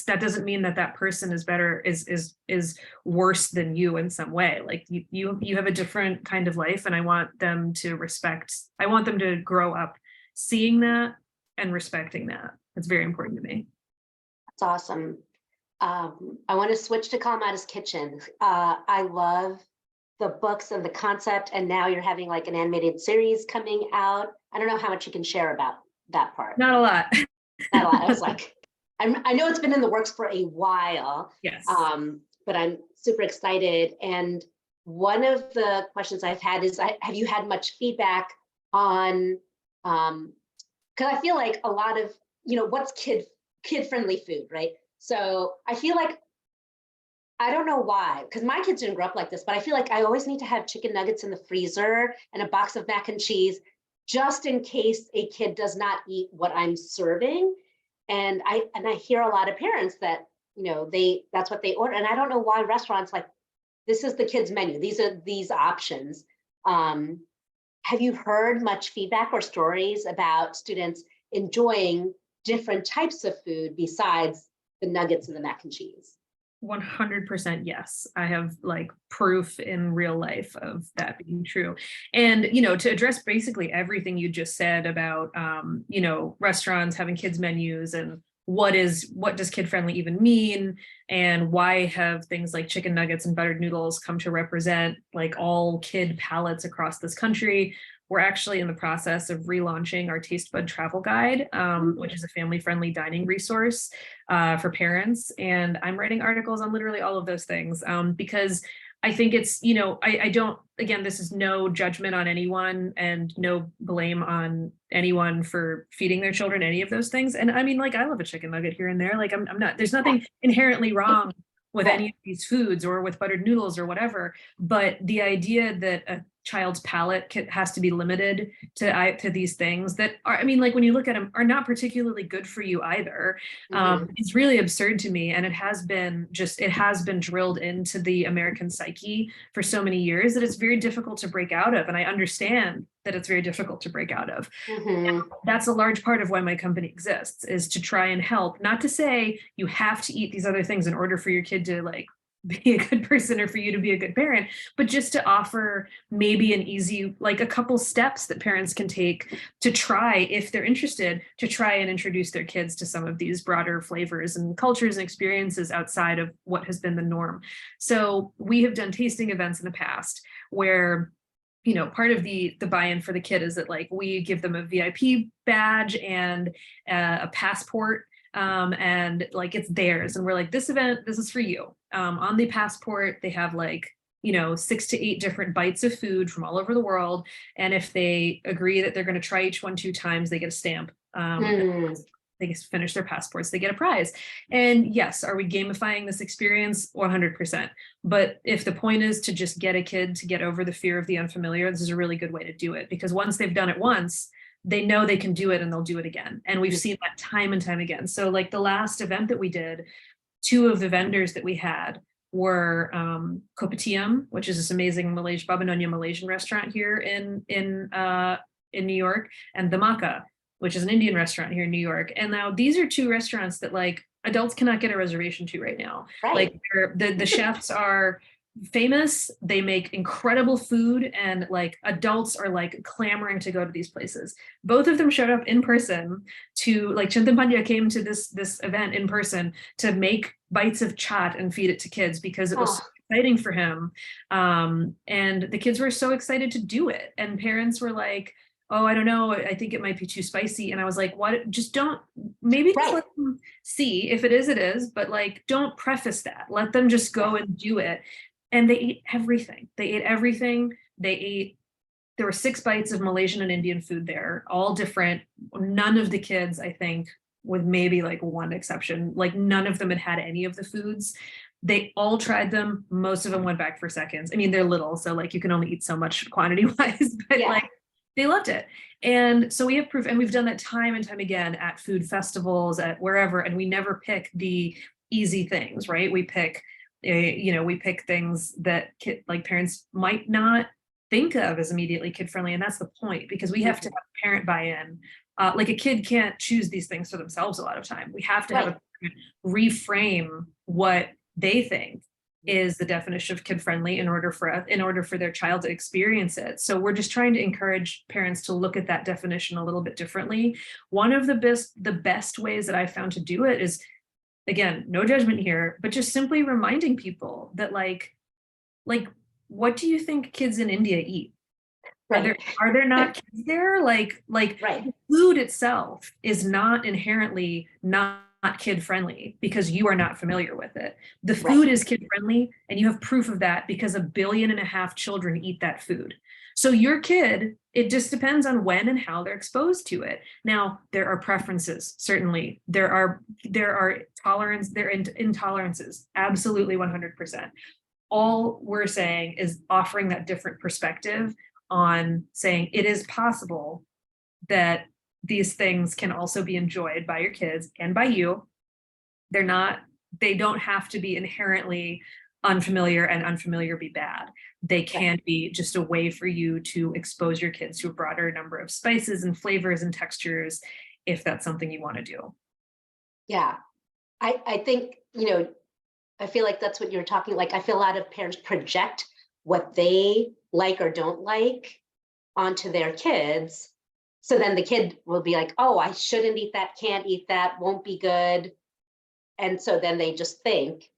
S2: doesn't mean that that person is better, is worse than you in some way. Like you have a different kind of life, and I want them to grow up seeing that and respecting that. It's very important to me.
S1: That's awesome. I want to switch to Kalamata's Kitchen. I love the books and the concept, and now you're having like an animated series coming out. I don't know how much you can share about that part.
S2: Not a lot.
S1: Not a lot. I was like, I know it's been in the works for a while.
S2: Yes.
S1: But I'm super excited. And one of the questions I've had is, have you had much feedback on, because I feel like a lot of, what's kid-friendly food, right? So I feel like, I don't know why, because my kids didn't grow up like this, but I feel like I always need to have chicken nuggets in the freezer and a box of mac and cheese, just in case a kid does not eat what I'm serving. And I hear a lot of parents that, that's what they order. And I don't know why restaurants like, this is the kids' menu. These are these options. Have you heard much feedback or stories about students enjoying different types of food besides the nuggets and the mac and cheese?
S2: 100% yes. I have like proof in real life of that being true. And, to address basically everything you just said about, restaurants having kids menus and what does kid friendly even mean, and why have things like chicken nuggets and buttered noodles come to represent like all kid palates across this country. We're actually in the process of relaunching our Taste Bud Travel Guide, which is a family-friendly dining resource for parents. And I'm writing articles on literally all of those things because I think it's, I don't, again, this is no judgment on anyone and no blame on anyone for feeding their children any of those things. And I mean, like, I love a chicken nugget here and there. Like, I'm not, there's nothing inherently wrong with any of these foods or with buttered noodles or whatever. But the idea that a child's palate has to be limited to these things that are, I mean, like when you look at them, are not particularly good for you either. It's really absurd to me. And it has been drilled into the American psyche for so many years that it's very difficult to break out of. And I understand that it's very difficult to break out of. That's a large part of why my company exists, is to try and help, not to say you have to eat these other things in order for your kid to like be a good person or for you to be a good parent, but just to offer maybe an easy, like a couple steps that parents can take to try, if they're interested, to try and introduce their kids to some of these broader flavors and cultures and experiences outside of what has been the norm. So we have done tasting events in the past where part of the buy-in for the kid is that like we give them a VIP badge and a passport, and like it's theirs, and we're like, this event, this is for you. On the passport they have like 6 to 8 different bites of food from all over the world, and if they agree that they're going to try each one 2 times, they get a stamp. They finish their passports, they get a prize. And yes, are we gamifying this experience? 100%. But if the point is to just get a kid to get over the fear of the unfamiliar, this is a really good way to do it, because once they've done it once, they know they can do it and they'll do it again. And we've seen that time and time again. So like the last event that we did, 2 of the vendors that we had were Kopitiam, which is this amazing Baba Nyonya Malaysian restaurant here in New York, and the Maca, which is an Indian restaurant here in New York. And now these are 2 restaurants that like adults cannot get a reservation to right now. Right. Like the chefs are famous, they make incredible food, and like adults are like clamoring to go to these places. Both of them showed up in person to, like, Chintan Pandya came to this event in person to make bites of chaat and feed it to kids because it was so exciting for him. And the kids were so excited to do it, and parents were like, oh, I don't know, I think it might be too spicy. And I was like, what? Just don't, maybe just let them see. If it is, it is. But like, don't preface that. Let them just go and do it. And they ate everything. They ate everything. There were 6 bites of Malaysian and Indian food there, all different. None of the kids, I think, with maybe like one exception. Like none of them had had any of the foods. They all tried them. Most of them went back for seconds. I mean, they're little, so like you can only eat so much quantity wise, but
S1: Yeah.
S2: like they loved it. And so we have proof, and we've done that time and time again at food festivals, at wherever, and we never pick the easy things, right? We pick, we pick things that like parents might not think of as immediately kid friendly, and that's the point, because we have to have parent buy-in. Like a kid can't choose these things for themselves a lot of time. We have to have a parent reframe what they think is the definition of kid friendly in order for their child to experience it. So we're just trying to encourage parents to look at that definition a little bit differently. One of the best ways that I found to do it is, again, no judgment here, but just simply reminding people that like what do you think kids in India eat?
S1: Right.
S2: Are there not kids there? Like
S1: Right.
S2: food itself is not inherently not kid friendly because you are not familiar with it. The food is kid friendly, and you have proof of that because 1.5 billion children eat that food. So your kid, it just depends on when and how they're exposed to it. Now, there are preferences, certainly. There are intolerances, absolutely 100%. All we're saying is offering that different perspective on saying it is possible that these things can also be enjoyed by your kids and by you. They don't have to be inherently unfamiliar and unfamiliar be bad. They can be just a way for you to expose your kids to a broader number of spices and flavors and textures, if that's something you want to do.
S1: Yeah. I think, I feel like that's what you're talking, like, I feel a lot of parents project what they like or don't like onto their kids. So then the kid will be like, oh, I shouldn't eat that, can't eat that, won't be good. And so then they just think,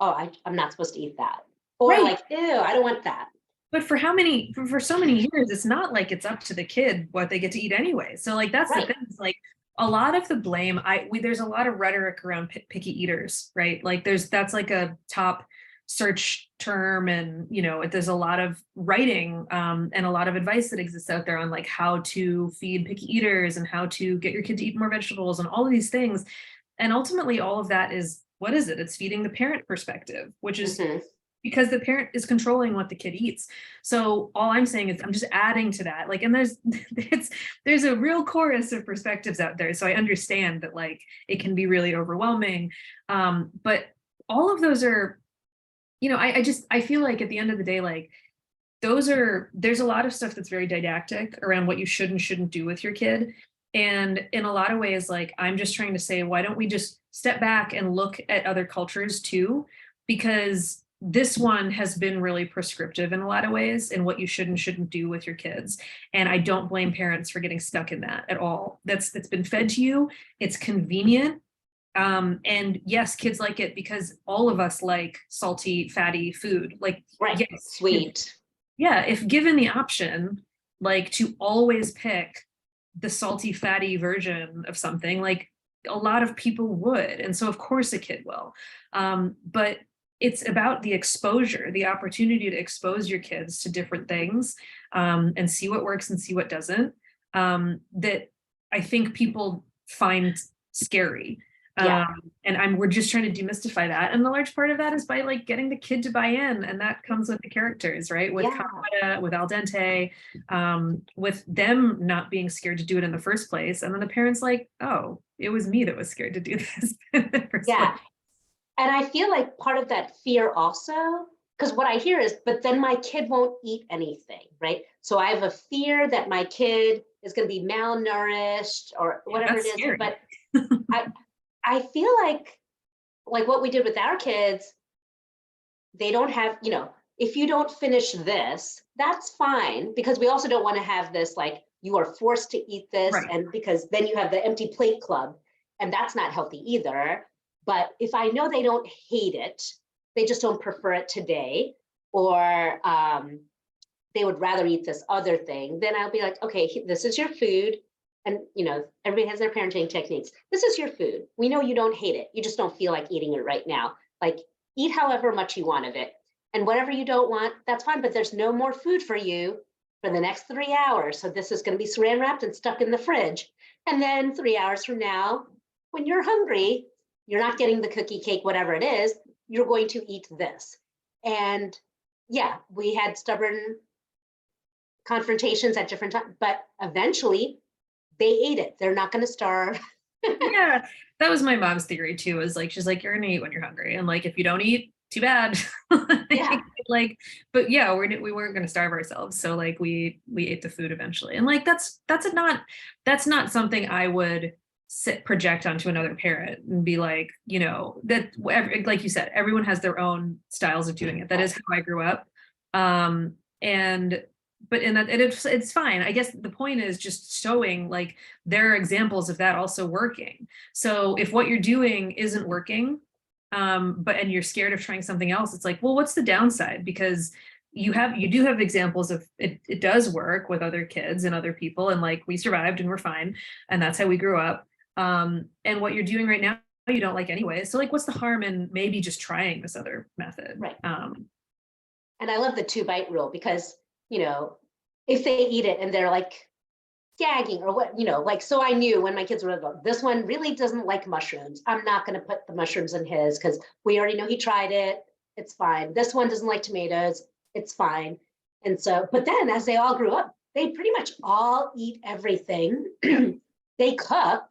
S1: oh, I'm not supposed to eat that. Or like, ew, I don't want that.
S2: But for so many years, it's not like it's up to the kid what they get to eat anyway. So like, that's the thing. It's like a lot of the blame, there's a lot of rhetoric around picky eaters, right? Like that's like a top search term, and there's a lot of writing and a lot of advice that exists out there on like how to feed picky eaters and how to get your kid to eat more vegetables and all of these things. And ultimately all of that is, what is it? It's feeding the parent perspective, which is because the parent is controlling what the kid eats. So all I'm saying is I'm just adding to that. Like, and there's a real chorus of perspectives out there. So I understand that like it can be really overwhelming. But all of those are, I feel like at the end of the day, like there's a lot of stuff that's very didactic around what you should and shouldn't do with your kid. And in a lot of ways, like I'm just trying to say, why don't we just step back and look at other cultures too? Because this one has been really prescriptive in a lot of ways in what you should and shouldn't do with your kids. And I don't blame parents for getting stuck in that at all. That's been fed to you. It's convenient. And yes, kids like it because all of us like salty, fatty food. Like, yes,
S1: sweet.
S2: If given the option, like to always pick the salty, fatty version of something, like a lot of people would. And so of course a kid will. But it's about the exposure, the opportunity to expose your kids to different things and see what works and see what doesn't, that I think people find scary. And we're just trying to demystify that. And the large part of that is by like getting the kid to buy in. And that comes with the characters, right? With Kalamata, with Al Dente, with them not being scared to do it in the first place. And then the parents like, oh, it was me that was scared to do this in the first place.
S1: And I feel like part of that fear also, because what I hear is, but then my kid won't eat anything, right? So I have a fear that my kid is going to be malnourished or whatever it is.
S2: Scary.
S1: But I feel like what we did with our kids, they don't have, if you don't finish this, that's fine, because we also don't want to have this, like, you are forced to eat this. And because then you have the empty plate club, and that's not healthy either. But if I know they don't hate it, they just don't prefer it today, or they would rather eat this other thing, then I'll be like, okay, this is your food. And, everybody has their parenting techniques. This is your food. We know you don't hate it. You just don't feel like eating it right now. Like, eat however much you want of it. And whatever you don't want, that's fine. But there's no more food for you for the next 3 hours. So this is going to be saran wrapped and stuck in the fridge. And then 3 hours from now, when you're hungry, you're not getting the cookie, cake, whatever it is, you're going to eat this. And yeah, we had stubborn confrontations at different times, but eventually they ate it. They're not going to starve.
S2: Yeah, that was my mom's theory too, is like, she's like, you're gonna eat when you're hungry. And like, if you don't eat, too bad.
S1: Yeah.
S2: Like, but yeah, we weren't gonna starve ourselves. So like we ate the food eventually. And like that's not something I would project onto another parent and be like, that like you said, everyone has their own styles of doing it. That is how I grew up. And but in that it's fine. I guess the point is just showing like there are examples of that also working. So if what you're doing isn't working, and you're scared of trying something else, it's like, well, what's the downside? Because you do have examples of it does work with other kids and other people, and like we survived and we're fine, and that's how we grew up. And what you're doing right now you don't like anyway. So like, what's the harm in maybe just trying this other method?
S1: Right. And I love the 2-bite rule because, if they eat it and they're like gagging or what, like, so I knew when my kids were little, this one really doesn't like mushrooms. I'm not going to put the mushrooms in his because we already know he tried it. It's fine. This one doesn't like tomatoes. It's fine. And so, but then as they all grew up, they pretty much all eat everything. They cook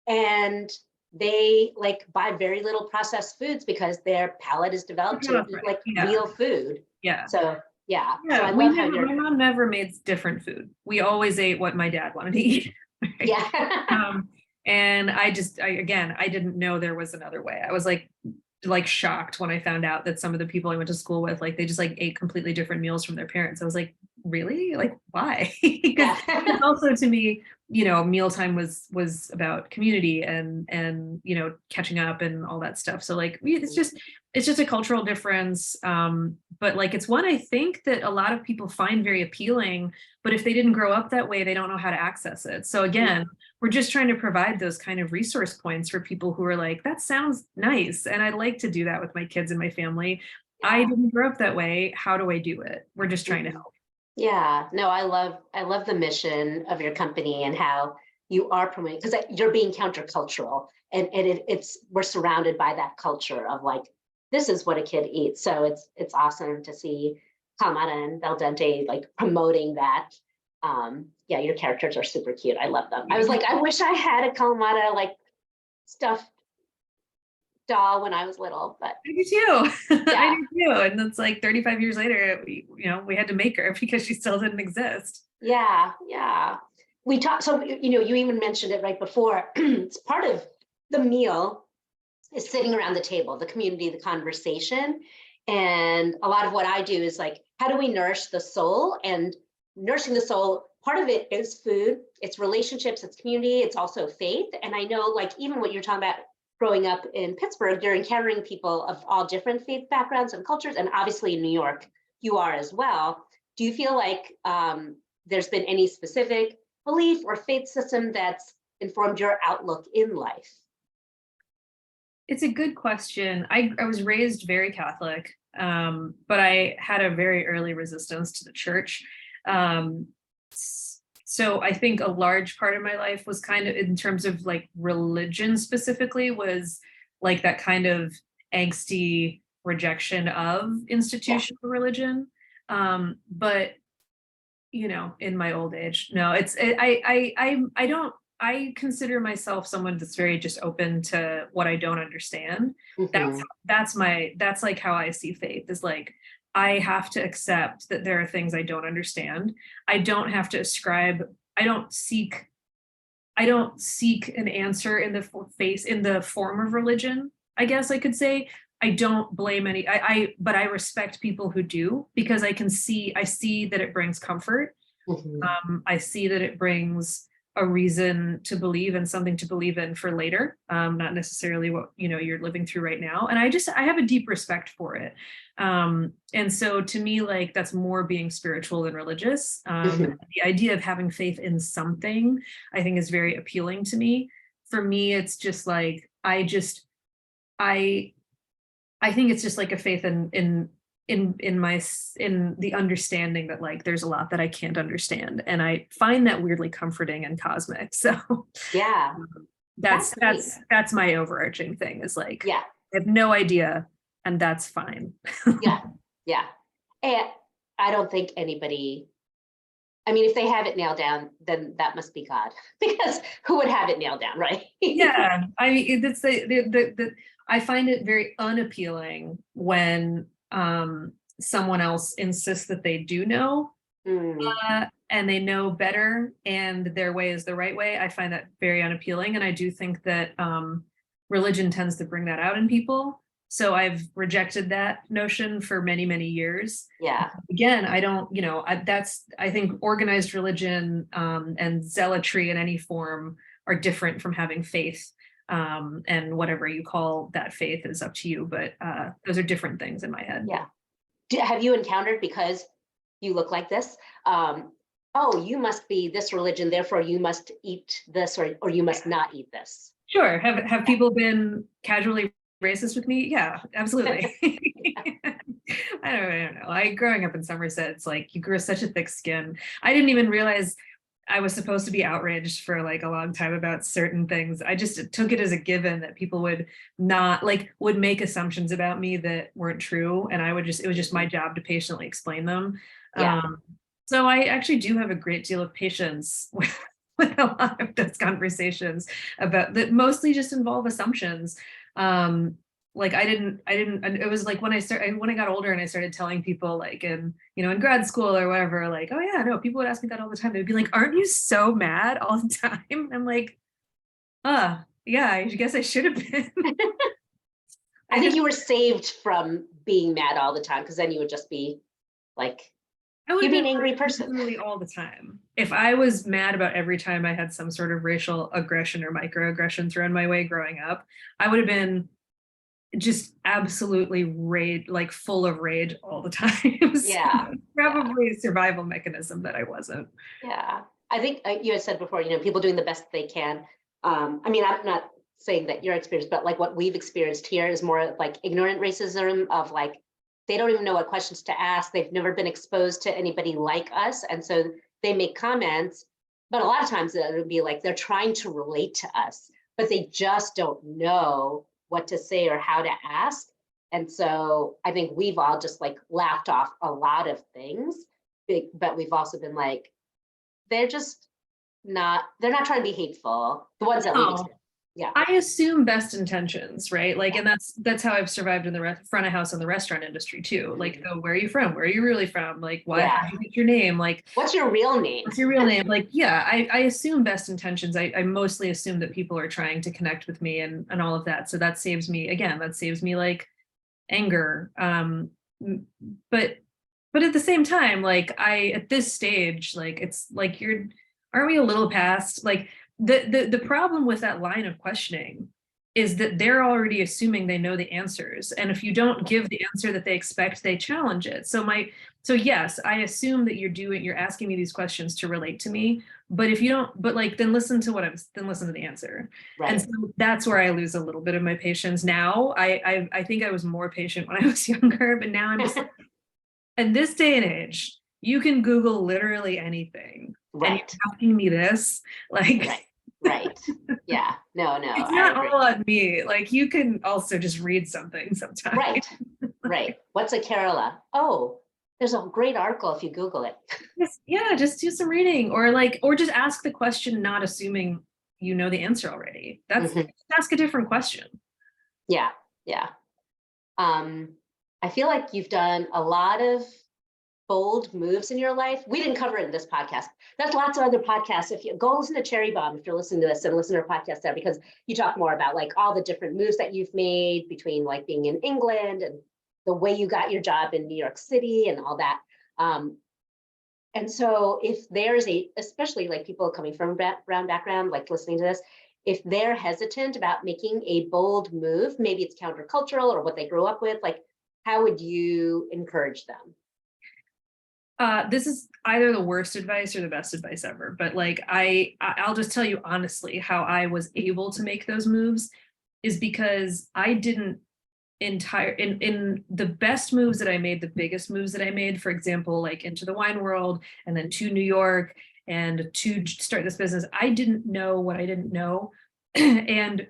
S1: and they like buy very little processed foods because their palate is developed to eat like real food.
S2: Yeah.
S1: So yeah.
S2: Yeah,
S1: so I love how
S2: my mom never made different food. We always ate what my dad wanted to eat. Right?
S1: Yeah.
S2: And I didn't know there was another way. I was like shocked when I found out that some of the people I went to school with, like they just like ate completely different meals from their parents. I was like, really? Like, why? Because also to me, mealtime was about community and catching up and all that stuff. So like it's just a cultural difference. But like it's one I think that a lot of people find very appealing, but if they didn't grow up that way, they don't know how to access it. So again, we're just trying to provide those kind of resource points for people who are like, that sounds nice. And I'd like to do that with my kids and my family. Yeah. I didn't grow up that way. How do I do it? We're just trying to help.
S1: Yeah, no, I love the mission of your company and how you are promoting, because you're being countercultural and we're surrounded by that culture of like, this is what a kid eats. So it's awesome to see Kalamata and Del Dente like promoting that. Yeah, your characters are super cute. I love them. I was like, I wish I had a Kalamata like stuffed doll when I was little, but
S2: I do too. Yeah. I do too. And it's like 35 years later, we had to make her because she still didn't exist.
S1: Yeah. We talked, so you even mentioned it right before. It's part of the meal is sitting around the table, the community, the conversation. And a lot of what I do is like, how do we nourish the soul? And nourishing the soul, part of it is food, it's relationships, it's community, it's also faith. And I know like even what you're talking about growing up in Pittsburgh, you're encountering people of all different faith backgrounds and cultures. And obviously in New York, you are as well. Do you feel like there's been any specific belief or faith system that's informed your outlook in life?
S2: It's a good question. I was raised very Catholic, but I had a very early resistance to the church. So I think a large part of my life was kind of in terms of like religion specifically was like that kind of angsty rejection of institutional religion. But in my old age, no, I consider myself someone that's very just open to what I don't understand. Mm-hmm. That's like how I see faith is like, I have to accept that there are things I don't understand. I don't have to ascribe, I don't seek an answer in the form of religion, I guess I could say. I don't blame but I respect people who do, because I see that it brings comfort. Mm-hmm. I see that it brings a reason to believe and something to believe in for later, not necessarily what you're living through right now. And I have a deep respect for it. And so to me, like that's more being spiritual than religious. Mm-hmm. The idea of having faith in something, I think, is very appealing to me. For me, it's just like I think it's just like a faith in the understanding that like there's a lot that I can't understand, and I find that weirdly comforting and cosmic. So
S1: yeah,
S2: That's
S1: great.
S2: that's my overarching thing is like,
S1: Yeah,
S2: I have no idea, and that's fine.
S1: yeah, yeah. And I don't think anybody, I mean, if they have it nailed down, then that must be God, because who would have it nailed down, right?
S2: Yeah, I mean, it's I find it very unappealing when someone else insists that they do know,
S1: Mm,
S2: and they know better and their way is the right way. I find that very unappealing, and I do think that religion tends to bring that out in people. So I've rejected that notion for many, many years.
S1: yeah,
S2: Again, I don't, I think organized religion and zealotry in any form are different from having faith. And whatever you call that faith is up to you, but those are different things in my head.
S1: yeah. Have you encountered, because you look like this, oh, you must be this religion, therefore you must eat this, or you must not eat this?
S2: Sure. Have people been casually racist with me? Yeah, absolutely. I don't know. Growing up in Somerset, it's like you grew such a thick skin. I didn't even realize I was supposed to be outraged for like a long time about certain things. I just took it as a given that people would not would make assumptions about me that weren't true. And it was just my job to patiently explain them.
S1: Yeah.
S2: So I actually do have a great deal of patience with a lot of those conversations about that mostly just involve assumptions. It was like when I got older and I started telling people like in grad school or whatever, like, oh yeah, no, people would ask me that all the time. They'd be like, aren't you so mad all the time? I'm like, yeah, I guess I should have been.
S1: I think you were saved from being mad all the time, because then you would just be like, you'd be an angry person.
S2: Literally all the time. If I was mad about every time I had some sort of racial aggression or microaggression thrown my way growing up, I would have been just absolutely full of rage all the time.
S1: Yeah.
S2: Probably a survival mechanism that I wasn't.
S1: Yeah. I think you had said before, people doing the best they can. I mean, I'm not saying that your experience, but like what we've experienced here is more like ignorant racism of like, they don't even know what questions to ask. They've never been exposed to anybody like us. And so they make comments, but a lot of times it would be like they're trying to relate to us, but they just don't know what to say or how to ask. And so I think we've all just like laughed off a lot of things, but we've also been like, they're not trying to be hateful. The ones that we've experienced. Yeah.
S2: I assume best intentions, right? Like, and that's how I've survived in the front of house in the restaurant industry too. Like, oh, where are you from? Where are you really from? Like, why did you get your name? Like,
S1: what's your real name?
S2: What's your real name? Like, yeah, I assume best intentions. I mostly assume that people are trying to connect with me and all of that. So that saves me like anger. But at the same time, like at this stage, like it's like aren't we a little past like the problem with that line of questioning is that they're already assuming they know the answers. And if you don't give the answer that they expect, they challenge it. So yes, I assume that you're asking me these questions to relate to me, but if you don't, then listen to the answer.
S1: Right.
S2: And so that's where I lose a little bit of my patience now. I think I was more patient when I was younger, but now I'm just, in this day and age, you can Google literally anything.
S1: Right.
S2: And you're asking me this, like.
S1: Right. Yeah. No.
S2: It's not all on me. Like you can also just read something sometimes.
S1: Right. What's a Kerala? Oh, there's a great article if you Google it.
S2: Yeah, just do some reading or just ask the question, not assuming you know the answer already. Just ask a different question.
S1: Yeah. I feel like you've done a lot of bold moves in your life. We didn't cover it in this podcast. There's lots of other podcasts. If you go listen to Cherry Bomb, if you're listening to this, and listen to our podcast there, because you talk more about like all the different moves that you've made between like being in England and the way you got your job in New York City and all that. And so if there's especially like people coming from a brown background, like listening to this, if they're hesitant about making a bold move, maybe it's countercultural or what they grew up with, like how would you encourage them?
S2: This is either the worst advice or the best advice ever, but like I'll just tell you honestly how I was able to make those moves is because I didn't in the best moves that I made, the biggest moves that I made, for example, like into the wine world and then to New York and to start this business, I didn't know what I didn't know And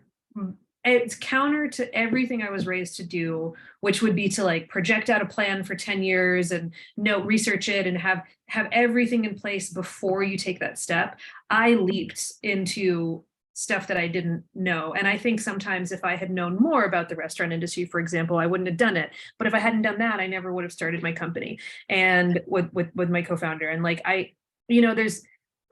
S2: it's counter to everything I was raised to do, which would be to like project out a plan for 10 years and research it and have everything in place before you take that step. I leaped into stuff that I didn't know. And I think sometimes if I had known more about the restaurant industry, for example, I wouldn't have done it. But if I hadn't done that, I never would have started my company and with my co-founder. And like, there's,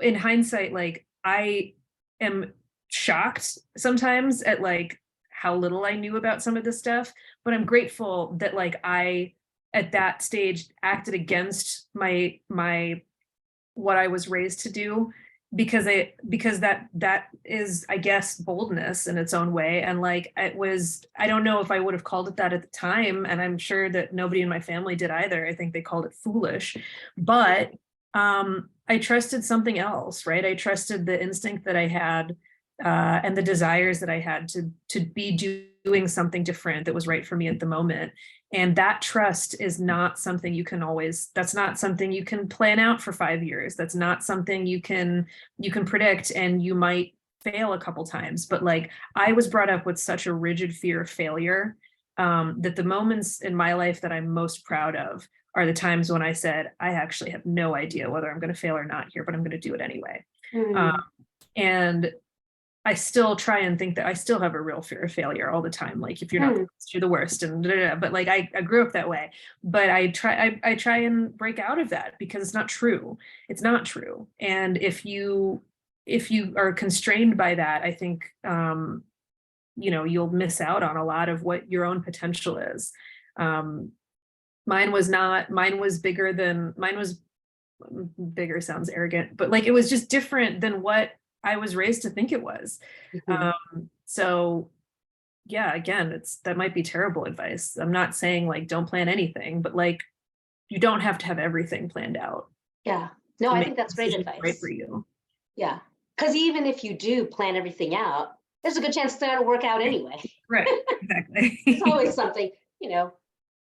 S2: in hindsight, like I am shocked sometimes at like how little I knew about some of this stuff, but I'm grateful that like I at that stage acted against my what I was raised to do, because that is, I guess, boldness in its own way. And like it was, I don't know if I would have called it that at the time, and I'm sure that nobody in my family did either. I think they called it foolish, but I trusted something else, right? I trusted the instinct that I had and the desires that I had to be doing something different that was right for me at the moment. And that trust is not something you can always, that's not something you can plan out for 5 years. That's not something you can predict, and you might fail a couple times. But like I was brought up with such a rigid fear of failure that the moments in my life that I'm most proud of are the times when I said, I actually have no idea whether I'm going to fail or not here, but I'm going to do it anyway. And I still try and think that I still have a real fear of failure all the time. Like if you're not the best, you're the worst, and but like I grew up that way. But I try and break out of that because it's not true. It's not true. And if you are constrained by that, I think you'll miss out on a lot of what your own potential is. Mine was bigger sounds arrogant, but like it was just different than what I was raised to think it was. So yeah, again, that might be terrible advice. I'm not saying like don't plan anything, but like you don't have to have everything planned out.
S1: Yeah. No, I think that's great advice.
S2: Right for you.
S1: Yeah. Because even if you do plan everything out, there's a good chance it's going to work out anyway.
S2: Right. Exactly.
S1: It's always something,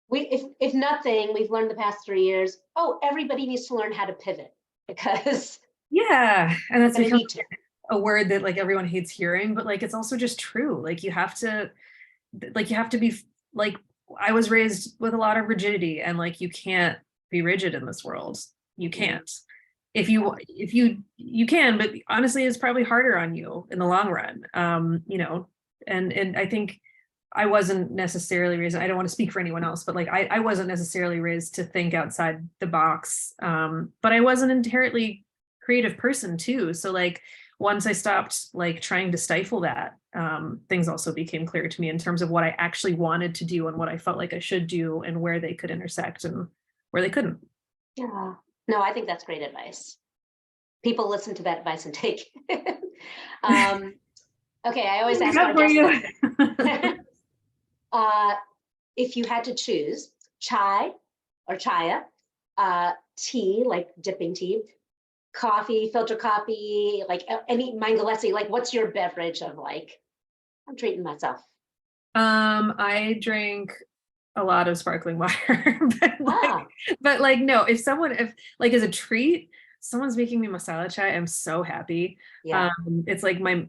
S1: if nothing, we've learned the past 3 years, everybody needs to learn how to pivot, because
S2: yeah. And that's become a word that like everyone hates hearing, but like it's also just true. Like you have to be like, I was raised with a lot of rigidity, and like you can't be rigid in this world. You can't. If you can, but honestly it's probably harder on you in the long run. And I think I wasn't necessarily raised, I don't want to speak for anyone else, but like I wasn't necessarily raised to think outside the box. But I was an inherently creative person too. So like once I stopped like trying to stifle that, things also became clear to me in terms of what I actually wanted to do and what I felt like I should do and where they could intersect and where they couldn't.
S1: Yeah. No, I think that's great advice. People listen to that advice and take it. Okay, I always ask our guests if you had to choose chai or chaya, tea, like dipping tea, coffee, filter coffee, like any mangalesi, like what's your beverage of like, I'm treating myself?
S2: I drink a lot of sparkling water, but like no, if like as a treat, someone's making me masala chai, I'm so happy.
S1: Yeah.
S2: It's like my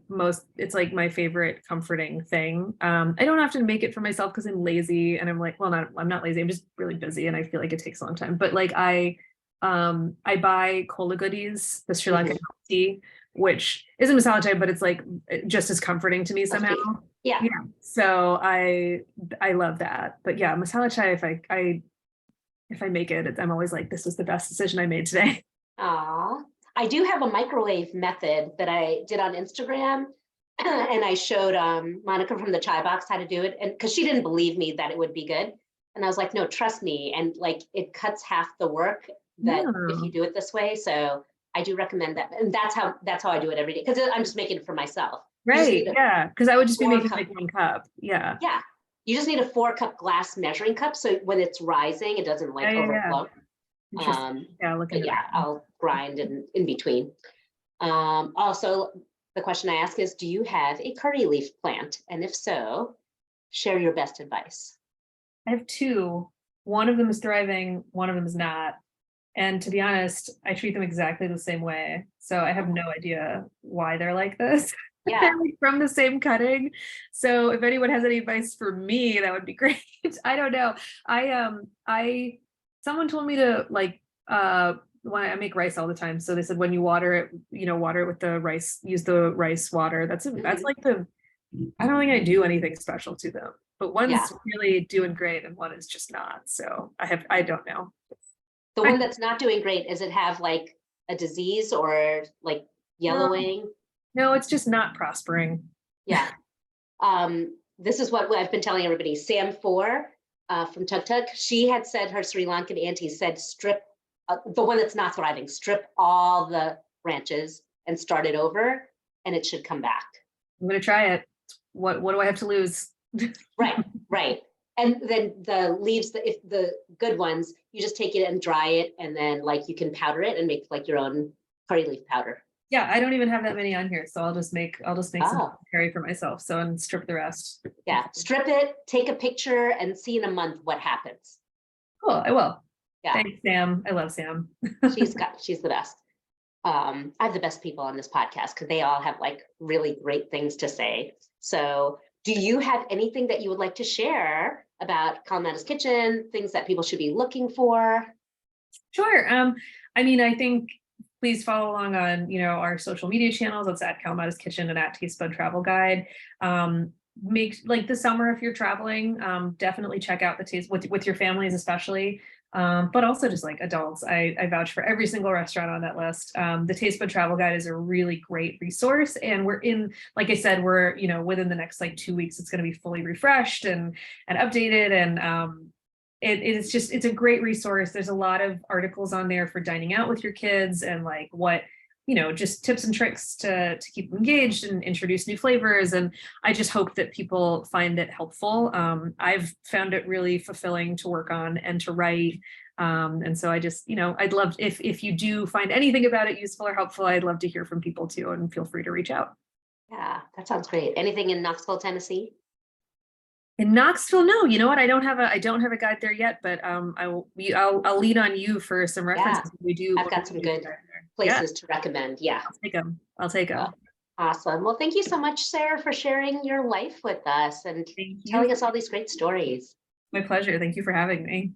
S2: favorite comforting thing. I don't often make it for myself because I'm lazy, and I'm like, well, I'm not lazy, I'm just really busy and I feel like it takes a long time. But like I buy Cola Goodies, the Sri Lankan tea, which isn't masala chai, but it's like just as comforting to me somehow.
S1: Yeah.
S2: So I love that. But yeah, masala chai, if I make it, I'm always like, this was the best decision I made today.
S1: I do have a microwave method that I did on Instagram, and I showed Monica from the Chai Box how to do it, and because she didn't believe me that it would be good, and I was like, no, trust me, and like it cuts half the work that if you do it this way. So I do recommend that, and that's how I do it every day, because I'm just making it for myself.
S2: Right. Yeah. Because I would just be making like 1 cup. Yeah.
S1: Yeah. You just need a 4-cup glass measuring cup, so when it's rising, it doesn't like overflow. I'll grind in between. Also, the question I ask is, do you have a curry leaf plant? And if so, share your best advice.
S2: I have 2. One of them is thriving, one of them is not. And to be honest, I treat them exactly the same way. So I have no idea why they're like this.
S1: Yeah.
S2: They're like from the same cutting. So if anyone has any advice for me, that would be great. I don't know. Someone told me to like when I make rice all the time. So they said when you water it, water it with the rice, use the rice water. That's like I don't think I do anything special to them, but one's really doing great and one is just not. So I don't know.
S1: The one that's not doing great, is it have like a disease or like yellowing?
S2: No, it's just not prospering.
S1: Yeah. This is what I've been telling everybody. Sam Four from Tuk Tuk, she had said her Sri Lankan auntie said strip, the one that's not thriving, strip all the branches and start it over and it should come back.
S2: I'm going to try it. What do I have to lose?
S1: Right. And then the leaves, if the good ones, you just take it and dry it, and then like you can powder it and make like your own curry leaf powder.
S2: Yeah, I don't even have that many on here, so I'll just make some curry for myself. So and strip the rest.
S1: Yeah, strip it, take a picture, and see in a month what happens.
S2: Cool, I will.
S1: Yeah.
S2: Thanks, Sam. I love Sam.
S1: She's the best. I have the best people on this podcast because they all have like really great things to say. So do you have anything that you would like to share about Kalamata's Kitchen, things that people should be looking for?
S2: Sure. I mean, I think please follow along on, our social media channels. It's at Kalamata's Kitchen and at Taste Bud Travel Guide. Make like the summer, if you're traveling, definitely check out the taste with your families, especially. But also just like adults, I vouch for every single restaurant on that list. The Taste Bud Travel Guide is a really great resource, and like I said, we're within the next like 2 weeks, it's going to be fully refreshed and updated, and it's a great resource. There's a lot of articles on there for dining out with your kids and like what just tips and tricks to keep them engaged and introduce new flavors. And I just hope that people find it helpful. I've found it really fulfilling to work on and to write. And so I just, I'd love if you do find anything about it useful or helpful, I'd love to hear from people too, and feel free to reach out.
S1: Yeah, that sounds great. Anything in Knoxville, Tennessee?
S2: In Knoxville, no. You know what? I don't have a guide there yet, but I'll lean on you for some references.
S1: I've got some good places to recommend. Yeah,
S2: I'll take them.
S1: Awesome. Well, thank you so much, Sarah, for sharing your life with us and telling us all these great stories.
S2: My pleasure. Thank you for having me.